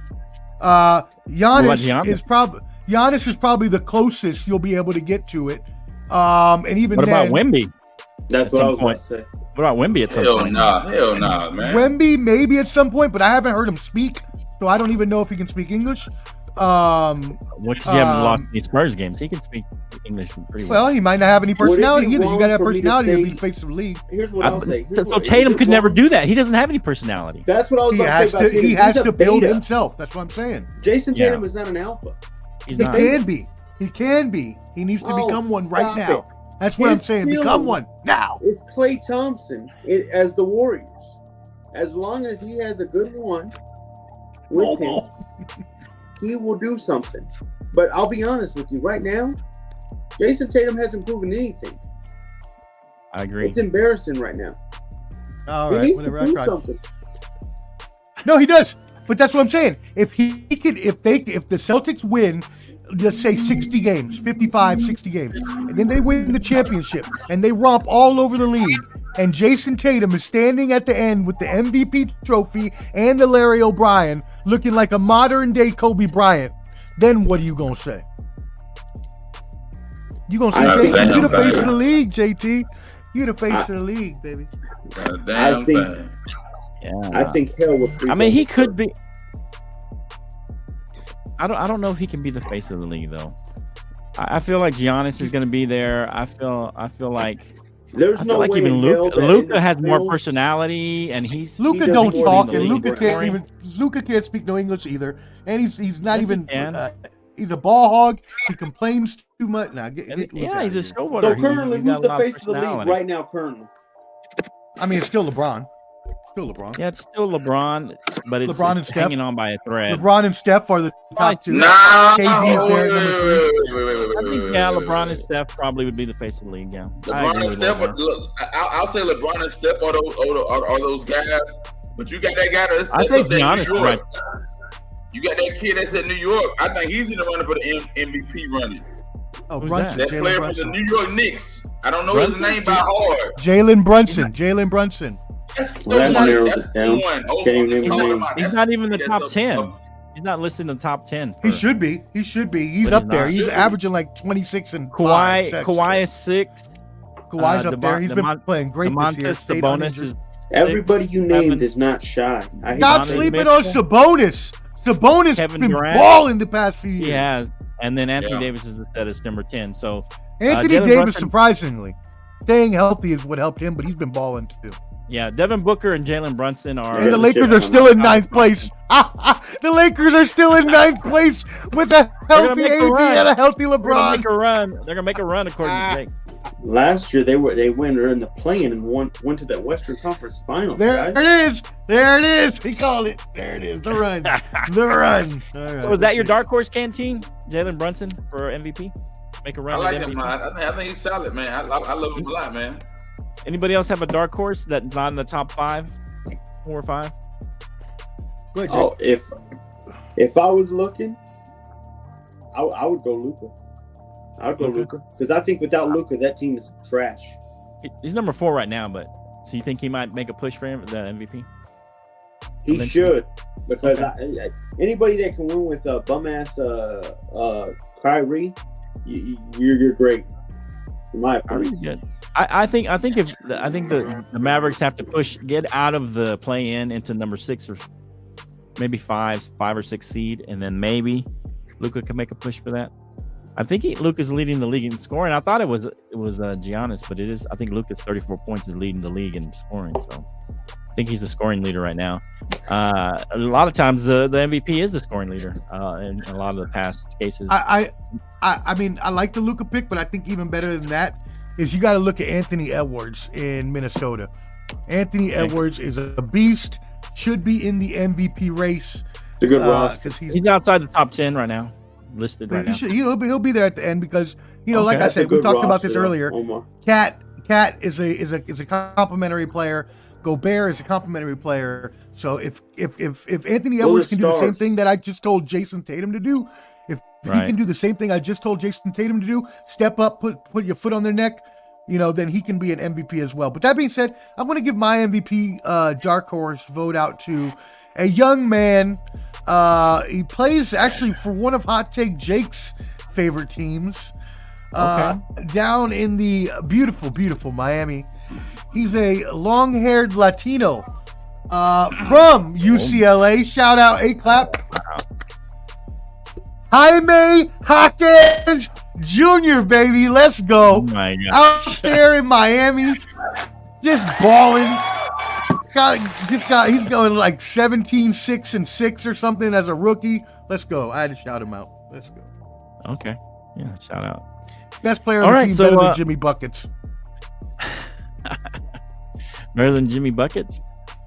Giannis is probably the closest you'll be able to get to it. And even what about Wemby? That's what I was going to say. What about Wemby at some point? Hell nah, man. Wemby maybe at some point, but I haven't heard him speak, so I don't even know if he can speak English. Which he haven't lost any Spurs games. He can speak English pretty well. Well, he might not have any personality either. You got to have personality to be the face of the league. Here's what I'll say. So Tatum could never do that. He doesn't have any personality. That's what I was about to say about Tatum. He has to build himself. That's what I'm saying. Jason Tatum is not an alpha. He can be. He can be. He needs to become one right now. That's what I'm saying. Become one now. It's Klay Thompson as the Warriors. As long as he has a good one with him, he will do something. But I'll be honest with you, right now, Jason Tatum hasn't proven anything. I agree. It's embarrassing right now. All he right, needs whatever. to prove something. No, he does. But that's what I'm saying. If the Celtics win, let's say 60 games, 55, 60 games, and then they win the championship and they romp all over the league, and Jason Tatum is standing at the end with the MVP trophy and the Larry O'Brien looking like a modern day Kobe Bryant, then what are you going to say? You're going to say, JT, you're the face of the league, JT. You're the face of the league, baby. I think hell would freeze. I mean, he could be. I don't know if he can be the face of the league though. I feel like Giannis is going to be there. I feel like even Luka has more personality, and Luka don't talk, and Luka can't speak no English either, and he's not even. He's a ball hog. He complains too much. Nah, he's a snowboarder. So currently, who's the face of the league right now? Currently, I mean, it's still LeBron. Still LeBron. Yeah, it's still LeBron, but it's, LeBron it's and Steph. hanging on by a thread. LeBron and Steph are the top two. Nah, KD is there at number 3. I think LeBron and Steph probably would be the face of the league. Yeah, LeBron and Steph. Look, I'll say LeBron and Steph are those guys. But you got that guy that's I think Giannis Giannis, right? You got that kid that's at New York. I think he's in the running for the MVP running. Oh, Who's Brunson. That Jalen player Brunson. from the New York Knicks. I don't know his Brunson? name by heart. Jalen Brunson. That's the Well, that one. narrows That's it the down. one. Can't even Just name call his him name. out. He's That's- not even in the that's top the- 10. He's not listed in the top 10. He should be. He's But up he's there. not. He's averaging like 26 and 5. Kawhi is 6. Kawhi's up there. He's been playing great this year. The Stayed bonus uninjured. is Everybody 6, you 7. named is not shy. I hate Stop to say sleeping it. on Sabonis. Sabonis Kevin been Durant. balling the past few years. He has, and then Anthony Yeah. Davis is set as number 10. So Anthony Jalen Davis, Brunson- surprisingly, staying healthy is what helped him, but he's been balling too. yeah, Devin Booker and Jalen Brunson are. And the Yeah, Lakers shit, are still in 9th place. The Lakers are still in 9th place with a gonna healthy make a AD run. and a healthy They're gonna LeBron. make a run. They're gonna make a run according to Jake. Last year they went in the play-in and went to the Western Conference Finals. There guys. it is. He called it. There it is. The run. The run. All right. So was that your dark horse canteen, Jalen Brunson for MVP? Make a I run like at him, MVP. man. I think he's solid, man. I love him a lot, man. Anybody else have a dark horse that's not in the top 5, 4 or 5? Go ahead, Jake. Oh, if I was looking, I would go Luka. I would go Luka because I think without Luka, that team is trash. He's number 4 right now, but so you think he might make a push for him, the MVP? He Eventually. should because anybody that can win with bum ass Kyrie, you're great. In my opinion. Good. I think the Mavericks have to get out of the play-in into number 6 or maybe 5 or 6 seed, and then maybe Luka can make a push for that. I think Luka's leading the league in scoring. I thought it was Giannis, but it is. I think Luka's 34 points is leading the league in scoring. So I think he's the scoring leader right now. A lot of times the MVP is the scoring leader in a lot of the past cases. I mean, I like the Luka pick, but I think even better than that is you got to look at Anthony Edwards in Minnesota. Anthony Edwards is a beast. Should be in the MVP race. It's a good roster. Because He's outside the top 10 right now, listed right now. He'll be there at the end because like I That's a said, we good talked about this roster, earlier. Omar. Cat is a complimentary player. Gobert is a complimentary player. So if Anthony Edwards can do the same stars. thing that I just told Jason Tatum to do, if he can do the same thing I just told Jason Tatum to do, step up, put your foot on their neck, then he can be an MVP as well. But that being said, I'm going to give my MVP dark horse vote out to a young man. He plays actually for one of Hot Take Jake's favorite teams down in the beautiful, beautiful Miami. He's a long-haired Latino from UCLA. Shout out, A-Clap. Jaime Hawkins Jr., baby. Let's go. Oh my God. Out there in Miami, just balling. He's going like 17-6-6 or something as a rookie. Let's go. I had to shout him out. Let's go. Okay. Yeah, shout out. Best player on the team, better than Jimmy Buckets. Better than Jimmy Buckets?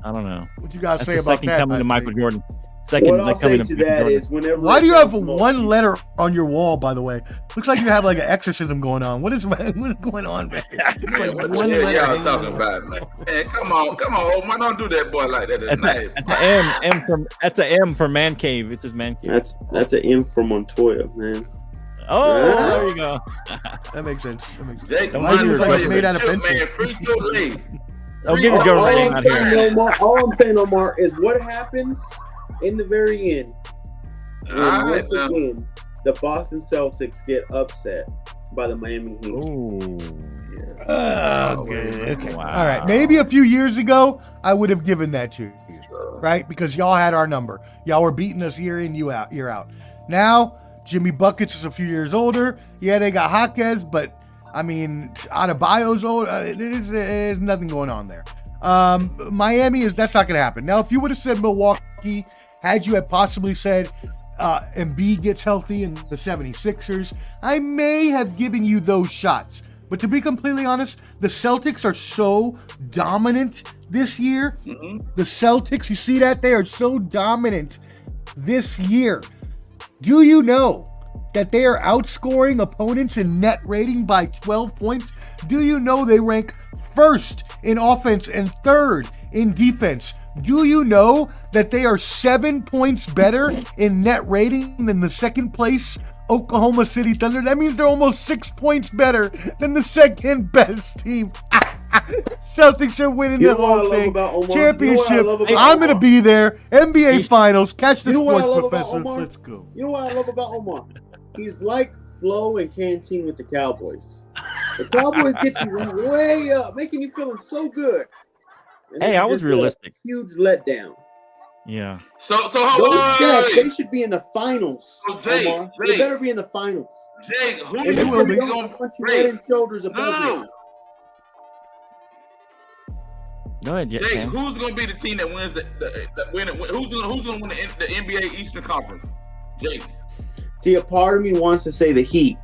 I don't know. What you guys That's say the about second that? coming to Mike? Michael Jordan. Second What I'll say to that is whenever. Why do you have one letter on your wall, by the way? Looks like you have like an exorcism going on. What is going on, man? It's like What one the hell letter y'all hanging talking on. about, man? Man, come on, Omar, don't do that boy like that. That's an M for man cave. It's his man cave. That's an M for Montoya, man. Oh, Yeah. there you go. That makes sense. Jake, Don't Why is mind it like your made out of pencil? Man, free to leave. Don't give his government name out here. All I'm saying, Omar, is what happens in the very end. And All right, once now. again, the Boston Celtics get upset by the Miami Heat. Ooh. Okay. Wow. All right. Maybe a few years ago, I would have given that to you, right? Because y'all had our number. Y'all were beating us year in, year out. Now, Jimmy Buckets is a few years older. Yeah, they got Jaquez, but I mean, Adebayo's old. There's nothing going on there. Miami that's not going to happen. Now, if you would have said Milwaukee, had you had possibly said Embiid gets healthy and the 76ers, I may have given you those shots. But to be completely honest, the Celtics are so dominant this year. Mm-hmm. The Celtics, you see that? They are so dominant this year. Do you know that they are outscoring opponents in net rating by 12 points? Do you know they rank first in offense and third in defense? Do you know that they are 7 points better in net rating than the second place Oklahoma City Thunder? That means they're almost 6 points better than the second best team. Celtics are winning the whole thing. Championship. I'm going to be there. NBA Finals. Catch the sports professor. Let's go. You know what I love about Omar? He's like Flo and Canteen with the Cowboys. The Cowboys get you way up, making you feeling so good. And hey, I was realistic. Huge letdown. Yeah. So those stats, they should be in the finals. So Jay, Omar. They better be in the finals. Jay, who And you will be going punch you head and shoulders above you. Go ahead, Jay, Cam. who's going to be the team that wins who's going to win the NBA Eastern Conference? Jay. See, a part of me wants to say the Heat,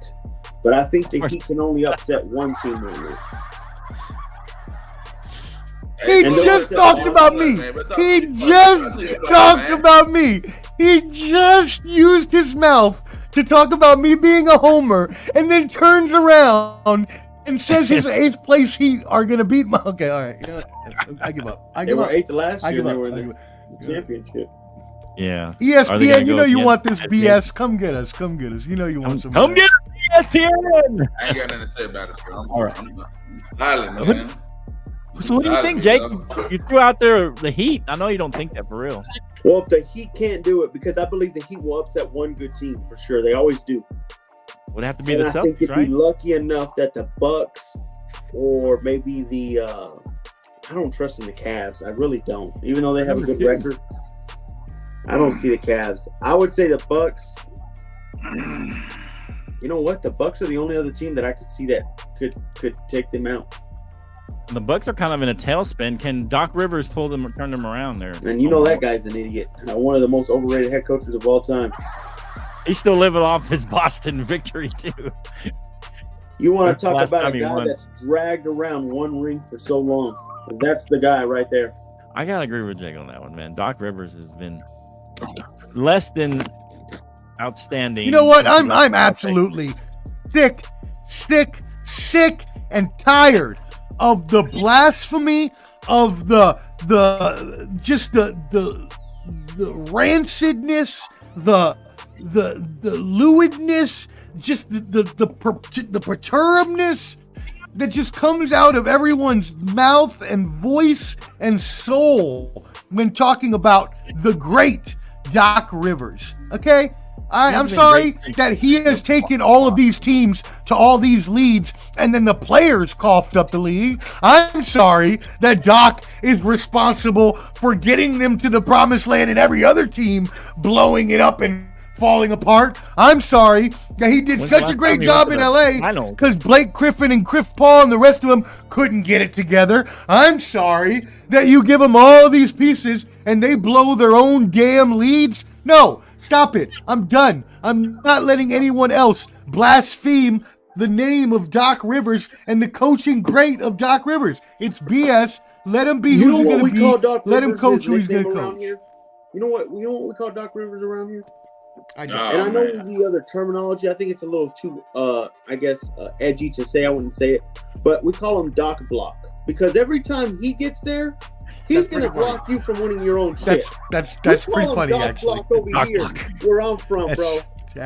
but I think the Heat can only upset one team right now. He just talked about me. He just talked about me. He just used his mouth to talk about me being a homer, and then turns around and says his 8th place Heat are going to beat my... Okay, all right. You know what? I give up. They were 8th last year. They were in the championship. Yeah. ESPN, you know you want this BS. Come get us. Come get us. You know you want some. Come get us, ESPN. I ain't got nothing to say about it, bro. All right. I'm silent, man. So what do you think, Jake? You threw out there the Heat. I know you don't think that for real. Well, if the Heat can't do it, because I believe the Heat will upset one good team for sure. They always do. Would have to be and the I think Celtics, you'd right? be lucky enough that the Bucks or maybe the I don't trust in the Cavs. I really don't. Even though they have a good record, I don't see the Cavs. I would say the Bucks. You know what? The Bucks are the only other team that I could see that could take them out. The Bucks are kind of in a tailspin. Can Doc Rivers turn them around there? And you know that guy's an idiot. One of the most overrated head coaches of all time. He's still living off his Boston victory too. You want to talk about a guy that's dragged around one ring for so long? That's the guy right there. I gotta agree with Jake on that one, man. Doc Rivers has been less than outstanding. You know what? I'm absolutely sick and tired of the blasphemy, of the rancidness, the lewdness, just the perturbedness that just comes out of everyone's mouth and voice and soul when talking about the great Doc Rivers. Okay? I'm sorry that he has taken all of these teams to all these leads and then the players coughed up the league. I'm sorry that Doc is responsible for getting them to the promised land and every other team blowing it up and falling apart. I'm sorry that he did such a great job in LA because Blake Griffin and Chris Paul and the rest of them couldn't get it together. I'm sorry that you give them all these pieces and they blow their own damn leads. No, stop it. I'm done. I'm not letting anyone else blaspheme the name of Doc Rivers and the coaching great of Doc Rivers. It's BS. Let him be who he's going to be. Let him coach who he's going to coach. You know what we call Doc Rivers around here? I know. And I know the other terminology. I think it's a little too, edgy to say. I wouldn't say it. But we call him Doc Block. Because every time he gets there, he's going to block you from winning your own shit. That's pretty funny, actually. Block over here, where I'm from, bro.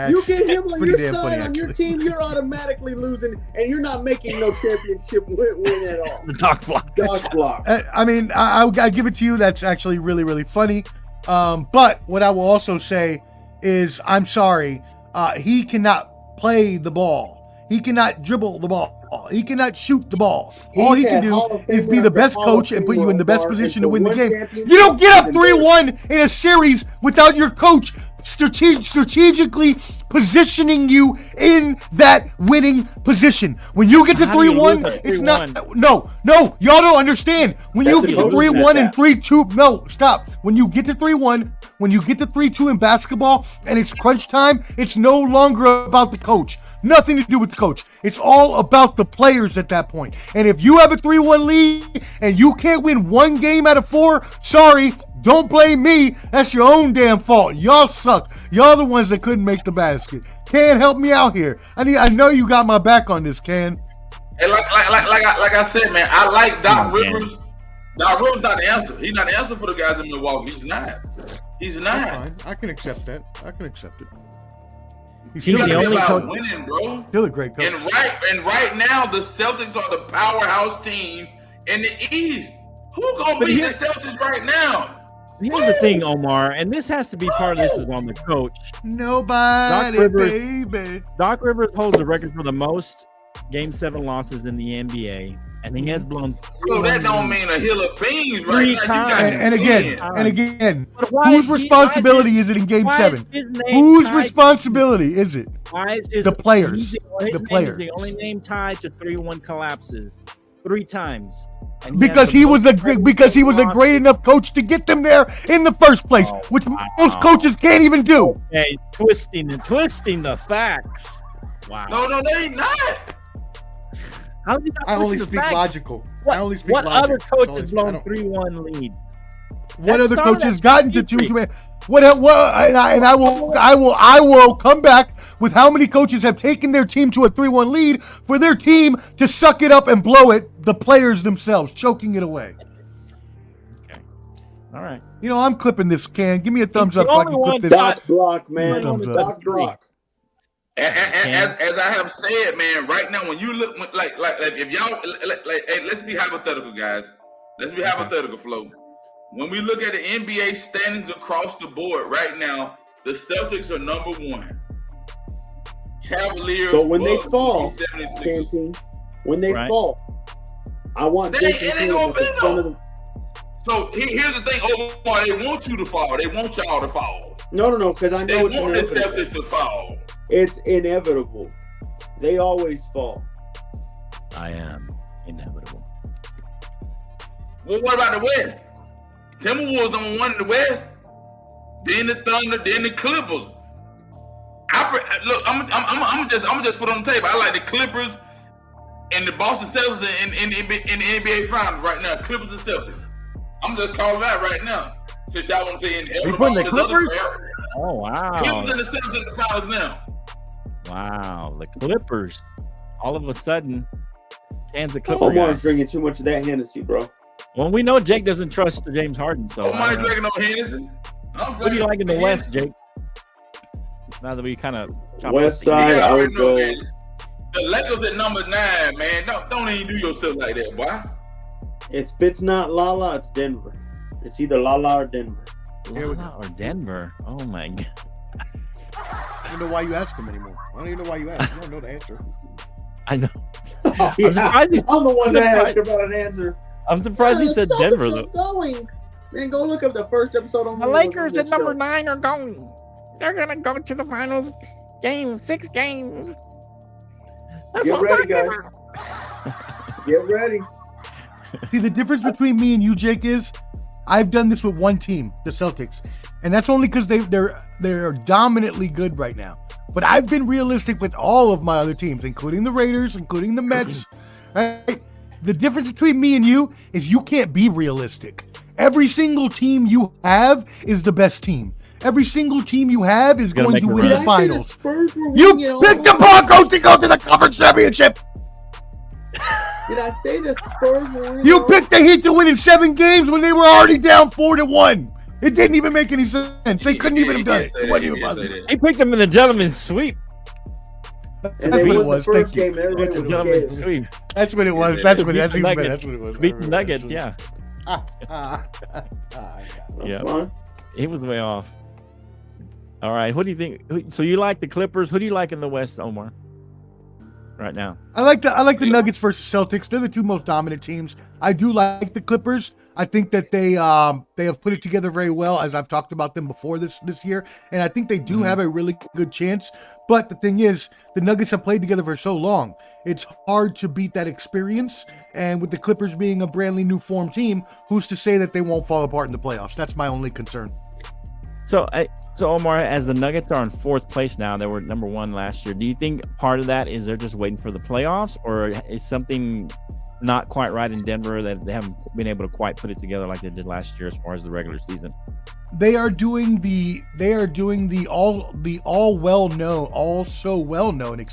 You get him on your side, on your team, you're automatically losing, and you're not making no championship win at all. The Doc Block. Doc Block. I mean, I'll give it to you. That's actually really, really funny. But what I will also say is, I'm sorry, he cannot play the ball. He cannot dribble the ball. He cannot shoot the ball. All he can do is be the best coach and put you in the best position to win the game. You don't get up 3-1 in a series without your coach strategically positioning you in that winning position. When you get to 3-1, it's not. No, y'all don't understand. When you get to 3-1 and 3-2, no, stop. When you get to 3-1, when you get the 3-2 in basketball and it's crunch time, it's no longer about the coach. Nothing to do with the coach. It's all about the players at that point. And if you have a 3-1 lead and you can't win 1 game out of 4, sorry, don't blame me. That's your own damn fault. Y'all suck. Y'all the ones that couldn't make the basket. Can help me out here. I know you got my back on this, Can. And like I said, man, I like Doc Rivers. Doc Rivers not the answer. He's not the answer for the guys in Milwaukee. He's not. He's not. That's fine. I can accept that. I can accept it. He's the only coach winning, bro. Still a great coach. And right now, the Celtics are the powerhouse team in the East. Who gonna beat the Celtics right now? Here's the thing, Omar, and this has to be part of this is on the coach. Nobody, baby. Doc Rivers holds the record for the most Game 7 losses in the NBA, and he has blown. Bro, that don't mean a hill of beans right now. And again, whose responsibility is it in Game 7? Whose responsibility is it? Why is his the players? The players. Is the only name tied to 3-1 collapses 3 times. Because he was a great enough coach to get them there in the first place, which most coaches can't even do. Hey, twisting the facts. Wow. No, they ain't not. How did I only speak logical. What other coach has blown 3-1 leads? What other coach has gotten to 2-2? I will come back with how many coaches have taken their team to a 3-1 lead for their team to suck it up and blow it, the players themselves, choking it away. Okay. All right. You know, I'm clipping this, Can. Give me a thumbs up so I can clip this. Doc block, man. Doc block. As I have said, man, right now when you look like if y'all hey, let's be hypothetical, guys. Let's be hypothetical, Flo. When we look at the NBA standings across the board right now, the Celtics are number 1. Cavaliers. But when they fall, when they fall, I want this to So here's the thing, Omar, they want you to fall. They want y'all to fall. No, because I know they want the Celtics to fall. It's inevitable. They always fall. I am inevitable. Well, what about the West? Timberwolves number 1 in the West. Then the Thunder. Then the Clippers. Look, I'm just put on the table. I like the Clippers and the Boston Celtics in the NBA Finals right now. Clippers and Celtics. I'm just calling that right now. Since y'all want to say you putting the Clippers? Oh wow. Clippers and the Celtics in the finals now. Wow, the Clippers. All of a sudden, Kansas Clippers. Omar's drinking too much of that Hennessy, bro. Well, we know Jake doesn't trust James Harden, so. Omar's drinking no Hennessy. What do you like in the West, Jake? Now that we kind of West side, I would go. The Lakers at number 9, man. Don't even do yourself like that, boy. If it's not Lala, it's Denver. It's either Lala or Denver. Lala or Denver? Oh my god. I don't know why you ask him anymore. I don't even know why you ask. I don't know the answer. I know. I'm the one that asked about an answer. I'm surprised he said Denver though. Going. Man, go look up the first episode on the Lakers at number 9 are going. They're gonna go to the finals. 6 games. That's Get ready, guys. Get ready. See, the difference between me and you, Jake, is I've done this with one team, the Celtics, and that's only because they're dominantly good right now. But I've been realistic with all of my other teams, including the Raiders, including the Mets. Right? The difference between me and you is you can't be realistic. Every single team you have is the best team. Every single team you have is going to win the finals. You picked the Broncos to go to the conference championship. Did I say the Spurs were You picked the Heat to win in 7 games when they were already down 4-1. It didn't even make any sense. They couldn't even have done it. He picked them in the gentleman's sweep. And they won the first game. Gentleman's sweep. That's what it was. That's what it was. Beat the Nuggets, yeah. Yeah. Fun. He was way off. All right. What do you think? So you like the Clippers? Who do you like in the West, Omar? Right now, I like the Nuggets versus Celtics. They're the 2 most dominant teams. I do like the Clippers. I think that they have put it together very well, as I've talked about them before this year, and I think they do have a really good chance. But the thing is, the Nuggets have played together for so long; it's hard to beat that experience. And with the Clippers being a brand new formed team, who's to say that they won't fall apart in the playoffs? That's my only concern. So Omar, as the Nuggets are in 4th place now, they were number 1 last year. Do you think part of that is they're just waiting for the playoffs, or is something not quite right in Denver that they haven't been able to quite put it together like they did last year as far as the regular season? They are doing the all so well known,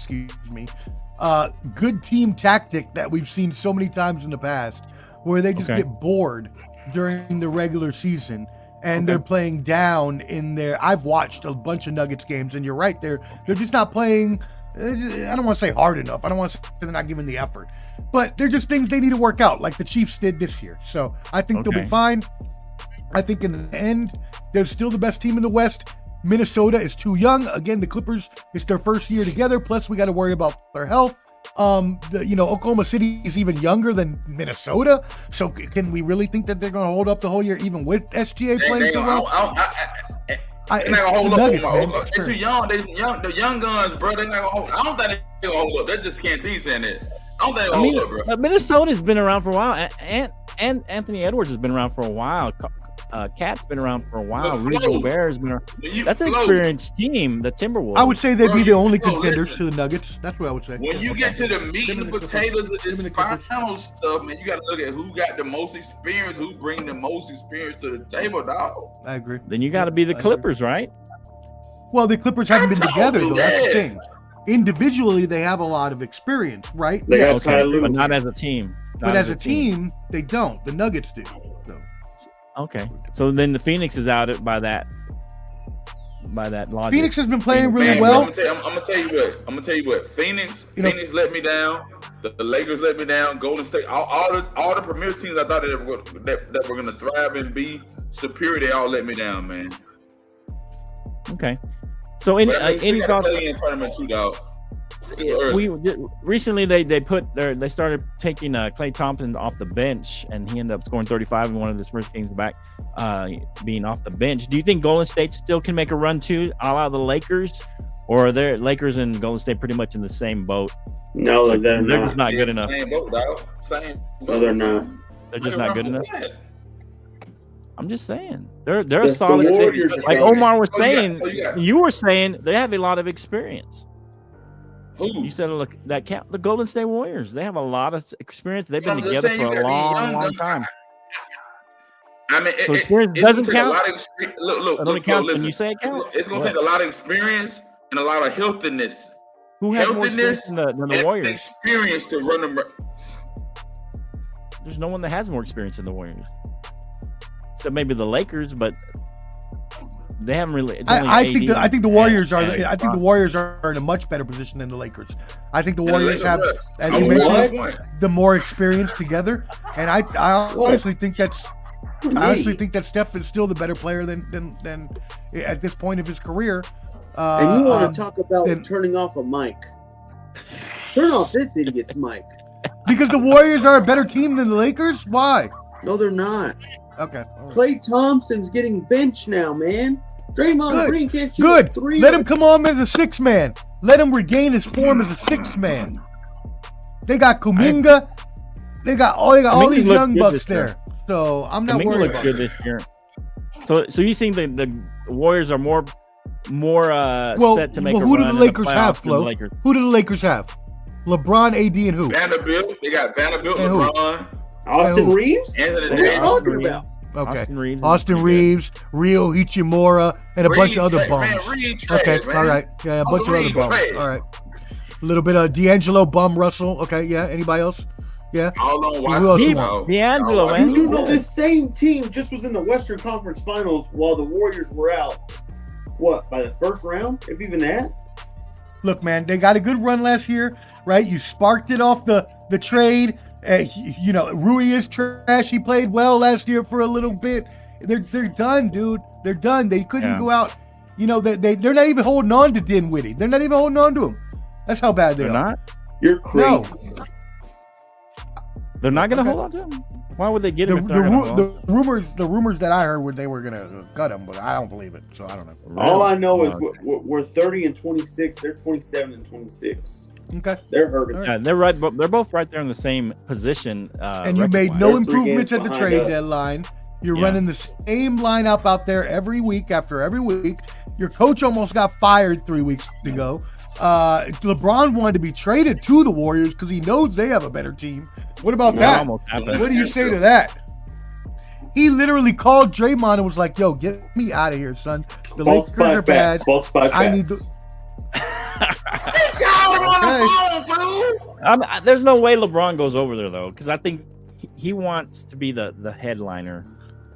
good team tactic that we've seen so many times in the past, where they just get bored during the regular season and they're playing down in their. I've watched a bunch of Nuggets games, and you're right, they're just not playing. I don't want to say hard enough. I don't want to say they're not giving the effort, but they're just things they need to work out, like the Chiefs did this year. So I think they'll be fine. I think in the end, they're still the best team in the West. Minnesota is too young. Again, the Clippers, it's their first year together. Plus, we got to worry about their health. Oklahoma City is even younger than Minnesota. So can we really think that they're going to hold up the whole year, even with SGA playing so well? They're not gonna hold up. They're too young. The young guns, bro. They're not gonna hold. I don't think they're gonna hold up. They're just Canteen saying it. I don't think they're hold up, bro. But Minnesota's been around for a while, and Anthony Edwards has been around for a while. Cat's been around for a while. Rudy Gobert has been around. That's an experienced team, the Timberwolves. I would say they'd be the only contenders to the Nuggets. That's what I would say. When you get to the meat and the potatoes of this final stuff, man, you got to look at who got the most experience, who bring the most experience to the table, dog. I agree. Then you got to be the Clippers, right? Well, the Clippers haven't been together, though. That's the thing. Individually, they have a lot of experience, right? But not as a team. But as a team, they don't. The Nuggets do. So. Okay, so then the Phoenix is out by that logic. Phoenix has been playing really well. I'm gonna tell you what. Phoenix let me down. The Lakers let me down. Golden State, all the premier teams I thought that were gonna thrive and be superior, they all let me down, man. Okay, so any thoughts? Tournament too, dog. Recently they started taking Klay Thompson off the bench, and he ended up scoring 35 in one of his first games back, being off the bench. Do you think Golden State still can make a run too, a la the Lakers, or are their Lakers and Golden State pretty much in the same boat? No, they're just not good enough. Same boat, dog. Same boat. No, they're not. They're just not good enough. I'm just saying they're a solid team. Like Omar was saying, you were saying they have a lot of experience. Who? You said, look, the Golden State Warriors. They have a lot of experience. They've been together for a long time. I mean, so experience doesn't count. Look, it only counts when you say it counts. It's going to take a lot of experience and a lot of healthiness. Who has more experience than the Warriors? Experience to run them. There's no one that has more experience than the Warriors. So maybe the Lakers, but they haven't really. I think the Warriors are. I think the Warriors are in a much better position than the Lakers. I think the Warriors have, as you mentioned, the more experience together, and I honestly think that's. I honestly think that Steph is still the better player than at this point of his career. And you want to talk about turning off a mic? Turn off this idiot's mic. Because the Warriors are a better team than the Lakers? Why? No, they're not. Okay. Klay Thompson's getting benched now, man. Draymond Green can't shoot Good. three. Let him come on as a six man. Let him regain his form as a six man. They got Kuminga. They got all these young bucks there. So I'm not worried about good this year. So you think the Warriors are more set to make a run? Who do the Lakers have, Flo? Who do the Lakers have? LeBron, AD, and who? Vanderbilt. They got Vanderbilt, LeBron. Austin Reeves? What are you talking about? Okay. Austin Reeves, Rio Ichimura, and a bunch of other bums. Okay, all right. Yeah, a bunch of other bums. All right. A little bit of D'Angelo, Bum Russell. Okay, yeah. Anybody else? Yeah. D'Angelo, man. You know this same team just was in the Western Conference Finals while the Warriors were out. What, by the first round, if even that? Look, man, they got a good run last year, right? You sparked it off the trade. Rui is trash. He played well last year for a little bit. They're done, dude. They're done. They couldn't go out. They're not even holding on to Dinwiddie. They're not even holding on to him. That's how bad they are. Not? You're crazy. No. They're not going to hold on to him? Why would they get him? The rumors that I heard were they were going to cut him, but I don't believe it. So I don't know. Really? All I know is we're 30 and 26. They're 27 and 26. Okay, they're hurting. Yeah, they're right. But they're both right there in the same position. And you made no improvements at the trade deadline. You're running the same lineup out there every week after every week. Your coach almost got fired 3 weeks ago. LeBron wanted to be traded to the Warriors because he knows they have a better team. What about that? What do you say to that? He literally called Draymond and was like, "Yo, get me out of here, son. The Lakers are bad. I need the." There's no way LeBron goes over there though, because I think he wants to be the headliner.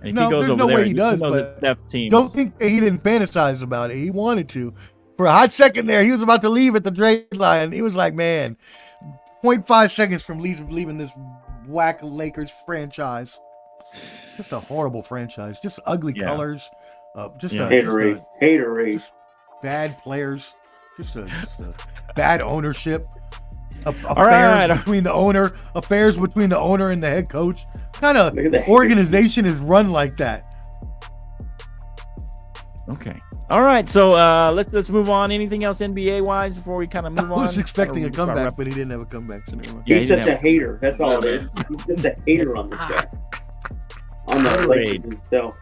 And if he goes over there, he does. But teams. Don't think that he didn't fantasize about it. He wanted to. For a hot second there, he was about to leave at the trade line. He was like, "Man, 0.5 seconds from leaving this whack Lakers franchise." Just a horrible franchise. Just ugly colors. Haterade. Bad players. Just a bad ownership. Affairs between the owner and the head coach. What kind of organization is run like that? Okay. All right. So let's move on. Anything else NBA wise before we kind of move on? I was expecting a comeback, but he didn't have a comeback. So he's such a hater. That's all it is. He's just a hater on the show. On the Lakers himself.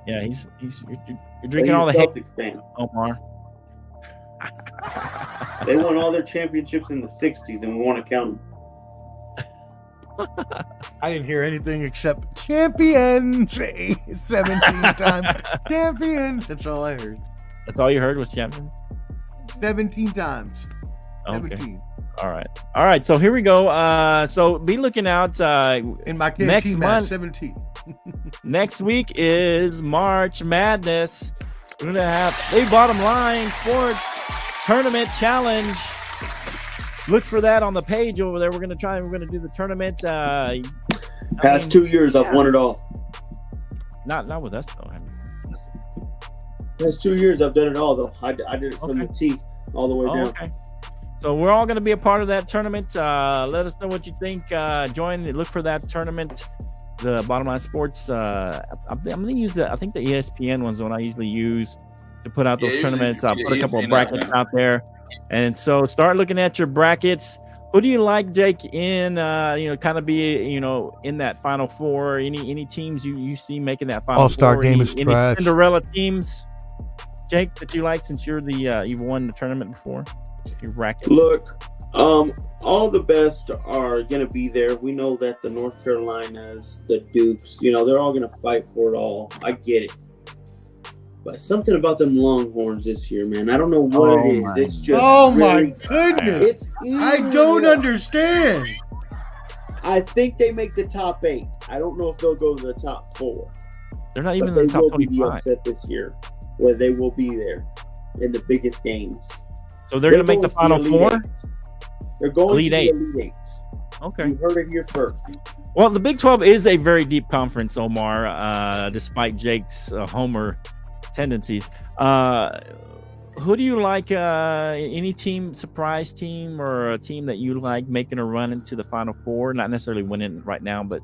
Yeah, you're drinking all the hate, Omar. They won all their championships in the 60s, and we want to count them. I didn't hear anything except champions 17 times. Champions. That's all I heard. That's all you heard was champions? 17 times. Okay. 17. All right. So here we go. So be looking out in my next month. 17. Next week is March Madness. We're gonna have a Bottom Line Sports Tournament Challenge. Look for that on the page over there. We're gonna do the tournament. Past 2 years, I've won it all. Not with us though. Past 2 years, I've done it all though. I did it from the tee all the way down. Okay. So we're all going to be a part of that tournament. Let us know what you think. Join. Look for that tournament. The Bottom Line Sports. I'm going to use I think the ESPN one's the one I usually use to put out those tournaments. I'll put a couple of brackets out there. And so start looking at your brackets. Who do you like, Jake, in, kind of be, in that Final Four? Any teams you see making that Final All-Star Four? game is any trash. Cinderella teams, Jake, that you like since you're you've won the tournament before? Your bracket. Look, all the best are going to be there. We know that the North Carolinas, the Dukes, they're all going to fight for it all. I get it. But something about them Longhorns this year, man. I don't know what it is. It's just my goodness. It's I don't understand. I think they make the top 8. I don't know if they'll go to the top 4. They're not even in the top 25. They will be upset this year, where they will be there in the biggest games. So they're going to make the Final Four? They're going Elite to the 8. Elite 8. Okay. You heard it here first. Well, the Big 12 is a very deep conference, Omar, despite Jake's homer tendencies. Who do you like? Any team, surprise team, or a team that you like making a run into the Final Four? Not necessarily winning right now, but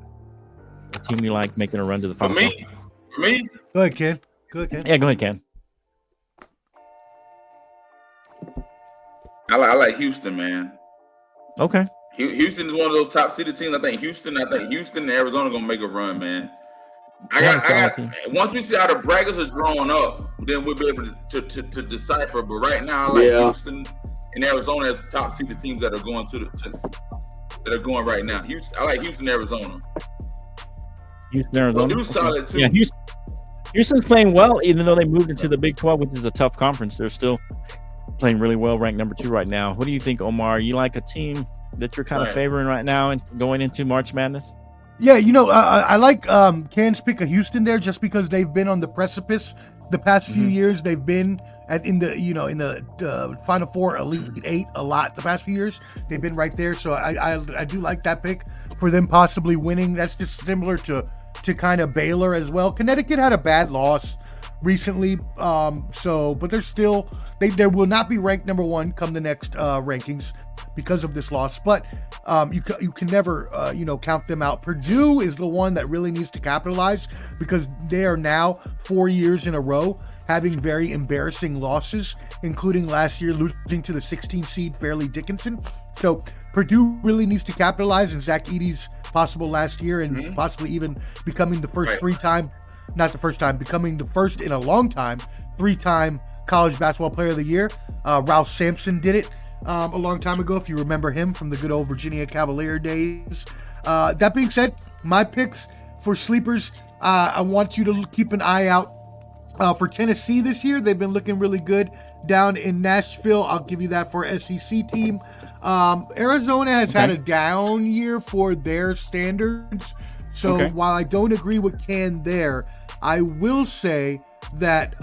a team you like making a run to the Final Four. For me? Go ahead, Ken. Yeah, go ahead, Ken. I like Houston, man. Okay. Houston is one of those top seeded teams. I think Houston and Arizona gonna make a run, man. I got. Once we see how the brackets are drawn up, then we'll be able to decipher. But right now, I like Houston and Arizona as the top seeded teams that are going that are going right now. I like Houston, Arizona. Arizona. Well, solid too. Yeah, Houston's playing well, even though they moved into the Big 12, which is a tough conference. They're still playing really well, ranked number 2 right now. What do you think, Omar? You like a team that you're kind of favoring right now and going into March Madness? Yeah, I like Ken's pick of Houston there just because they've been on the precipice the past few years. They've been in the Final Four, Elite 8 a lot the past few years. They've been right there, so I do like that pick for them possibly winning. That's just similar to kind of Baylor as well. Connecticut had a bad loss recently, but they're still they will not be ranked number 1 come the next rankings because of this loss, but you can never count them out. Purdue is the one that really needs to capitalize because they are now 4 years in a row having very embarrassing losses, including last year losing to the 16 seed Fairleigh Dickinson. So Purdue really needs to capitalize on Zach Edey's possible last year and possibly even becoming the first becoming the first in a long time, 3-time college basketball player of the year. Ralph Sampson did it a long time ago, if you remember him from the good old Virginia Cavalier days. That being said, my picks for sleepers, I want you to keep an eye out for Tennessee this year. They've been looking really good down in Nashville. I'll give you that for SEC team. Arizona has had a down year for their standards. So while I don't agree with Ken there, I will say that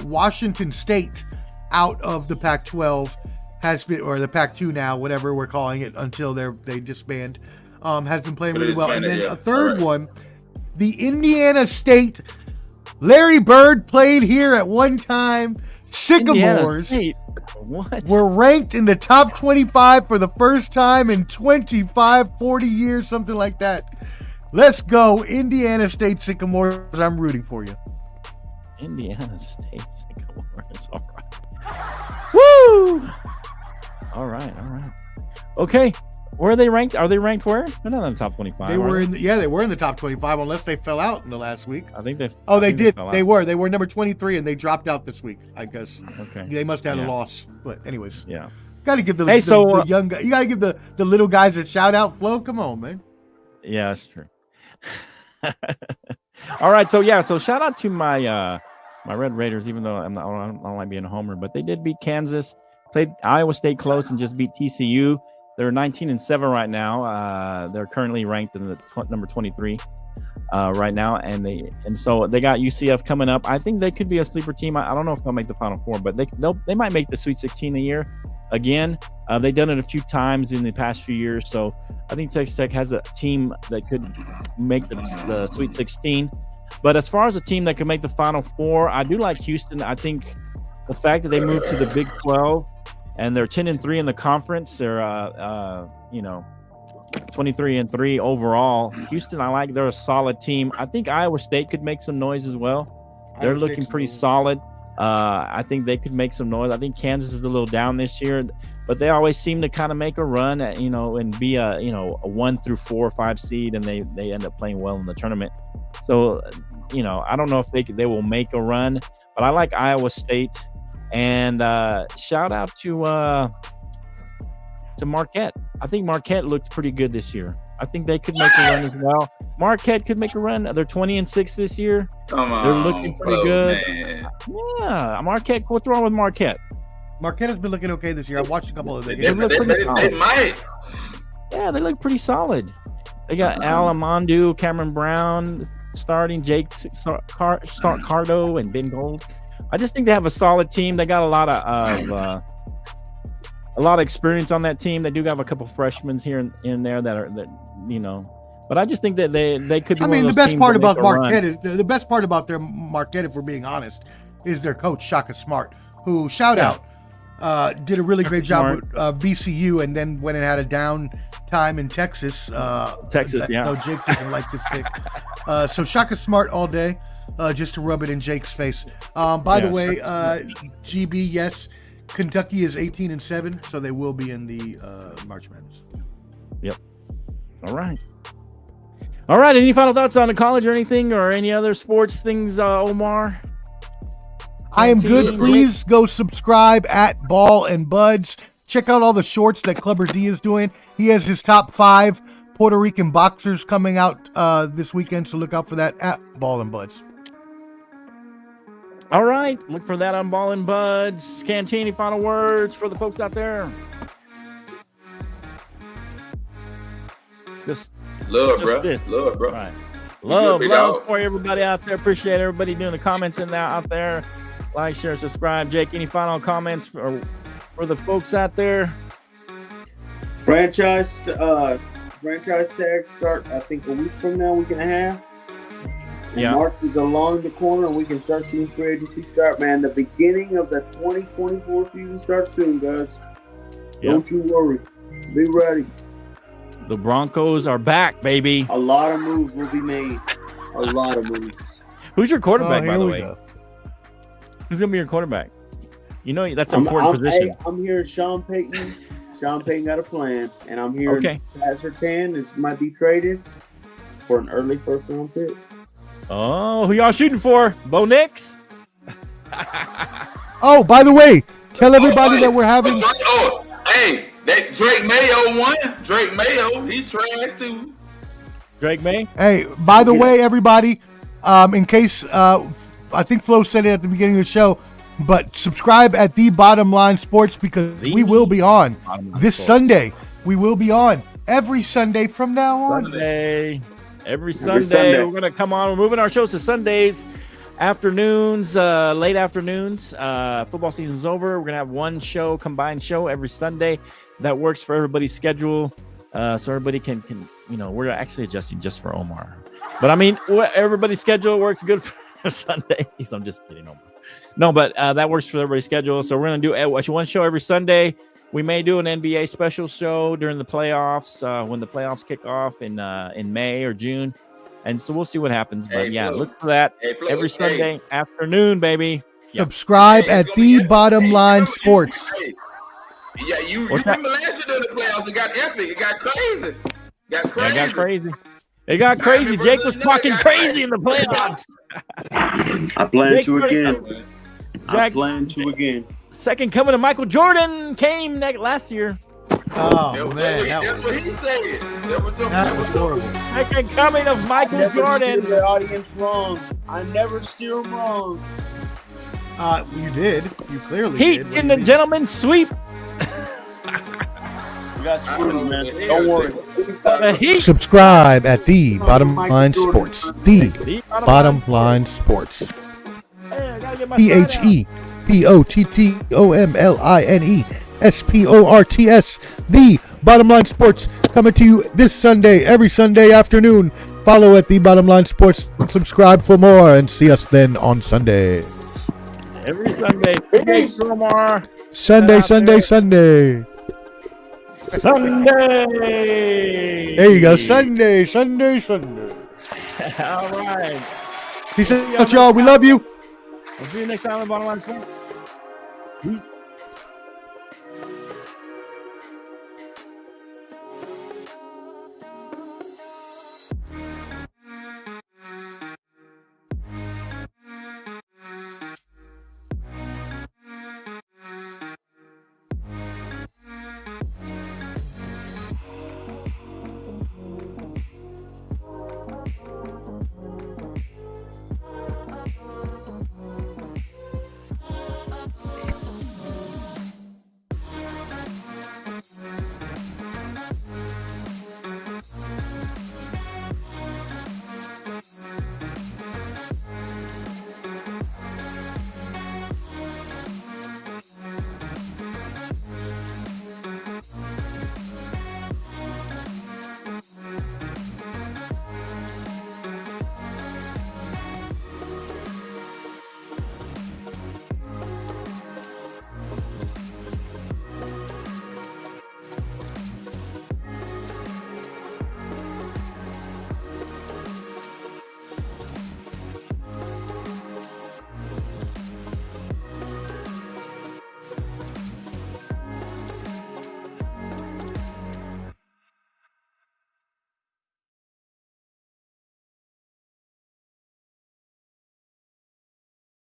Washington State out of the Pac-12 has been, or the Pac-2 now, whatever we're calling it until they disband, has been playing really well. And then a third one, the Indiana State, Larry Bird played here at one time. Sycamores were ranked in the top 25 for the first time in 40 years, something like that. Let's go, Indiana State Sycamores. I'm rooting for you. Indiana State Sycamores. All right. Woo! All right. Okay. Where are they ranked? Are they ranked where? They're not in the top 25. They were in the top 25 unless they fell out in the last week. I think they. Oh, they did. They were number 23 and they dropped out this week, I guess. Okay. They must have had a loss. But anyways. Yeah. Got to give the young guy. You got to give the little guys a shout out. Flo, come on, man. Yeah, that's true. All right. So shout out to my my Red Raiders, even though I don't like being a homer, but they did beat Kansas, played Iowa State close and just beat TCU. They're 19-7 right now. They're currently ranked in the number 23 right now, and so they got UCF coming up. I think they could be a sleeper team. I don't know if they'll make the Final Four, but they might make the Sweet 16 a year again. They've done it a few times in the past few years, so I think Texas Tech has a team that could make the Sweet 16. But as far as a team that could make the Final Four, I do like Houston. I think the fact that they moved to the Big 12. And they're 10-3 in the conference. They're 23-3 overall. Houston, I like. They're a solid team. I think Iowa State could make some noise as well. They're looking pretty solid. I think they could make some noise. I think Kansas is a little down this year, but they always seem to kind of make a run, and be a 1 through 4 or 5 seed, and they end up playing well in the tournament. So, I don't know if they will make a run, but I like Iowa State. And shout out to Marquette. I think Marquette looked pretty good this year. I think they could make a run as well. Marquette could make a run. They're 20-6 this year. Come on, they're looking pretty good. Man. Yeah, Marquette. What's wrong with Marquette? Marquette has been looking okay this year. I've watched a couple of them. They might. Yeah, they look pretty solid. They got Alamandu, Cameron Brown starting, Jake Cardo, and Ben Gold. I just think they have a solid team. They got a lot of experience on that team. They do have a couple freshmen here and in there that. But I just think that they could be. I mean, the best part about Marquette is the best part about their Marquette, if we're being honest, is their coach Shaka Smart, who did a really great job with VCU, and then went and had a down time in Texas. Texas, yeah. No, Jake doesn't like this pick. So Shaka Smart all day. Just to rub it in Jake's face. By the way, GB, yes, Kentucky is 18-7, so they will be in the March Madness. Yep. All right. Any final thoughts on the college or anything, or any other sports things, Omar? I am good. Please go subscribe at Ball and Buds. Check out all the shorts that Clubber D is doing. He has his top 5 Puerto Rican boxers coming out this weekend, so look out for that at Ball and Buds. All right, look for that on Ball and Buds. Cantini, final words for the folks out there. Love, bro. All right. Love for everybody out there. Appreciate everybody doing the comments out there. Like, share, subscribe. Jake, any final comments for the folks out there? Franchise tags start, I think, a week from now, week and a half. And March is along the corner, and we can start seeing free agency start, man. The beginning of the 2024 season starts soon, guys. Yep. Don't you worry. Be ready. The Broncos are back, baby. A lot of moves will be made. A lot of moves. Who's your quarterback, by the way? Who's going to be your quarterback? That's an important position. I'm hearing Sean Payton Sean Payton got a plan, and I'm hearing Okay. Pat Surtain might be traded for an early first-round pick. Oh, who y'all shooting for? Bo Nix? Oh, by the way, tell everybody that we're having. Hey, that Drake Mayo won. Drake Mayo, he trash too. Drake May? Hey, by the way, everybody, in case I think Flo said it at the beginning of the show, but subscribe at The Bottom Line Sports because we will be on this Sunday. We will be on every Sunday from now on. Every Sunday. We're going to come on. We're moving our shows to Sundays, afternoons, late afternoons. Football season's over. We're going to have one combined show every Sunday that works for everybody's schedule. So everybody can, we're actually adjusting just for Omar. But I mean, everybody's schedule works good for Sundays. I'm just kidding, Omar. No, but that works for everybody's schedule. So we're going to do one show every Sunday. We may do an NBA special show during the playoffs when the playoffs kick off in May or June. And so we'll see what happens. But look for that every Sunday afternoon, baby. Subscribe at The Bottom Line Sports. Yeah, you remember last year during the playoffs, it got epic. It got crazy. It got crazy. Jake was talking crazy in the playoffs. I plan to again. I plan to again. Second coming of Michael Jordan came last year. Oh, man. That's what he said. That was horrible. Second coming of Michael Jordan. Steer the audience wrong. I never steer them wrong. You did. You clearly Heat did. in the gentleman's sweep. We got screwed, man. Don't worry. Subscribe at The Bottom Line Sports. The Bottom Line Sports. BHEBOTTOMLINESPORTS. The Bottom Line Sports coming to you this Sunday, every Sunday afternoon. Follow at The Bottom Line Sports. Subscribe for more and see us then on Sunday. Every Sunday. Thanks, Omar. Sunday. There you go. Sunday. All right. Peace out, y'all. We love you. We'll see you next time on Bottom Line Sports.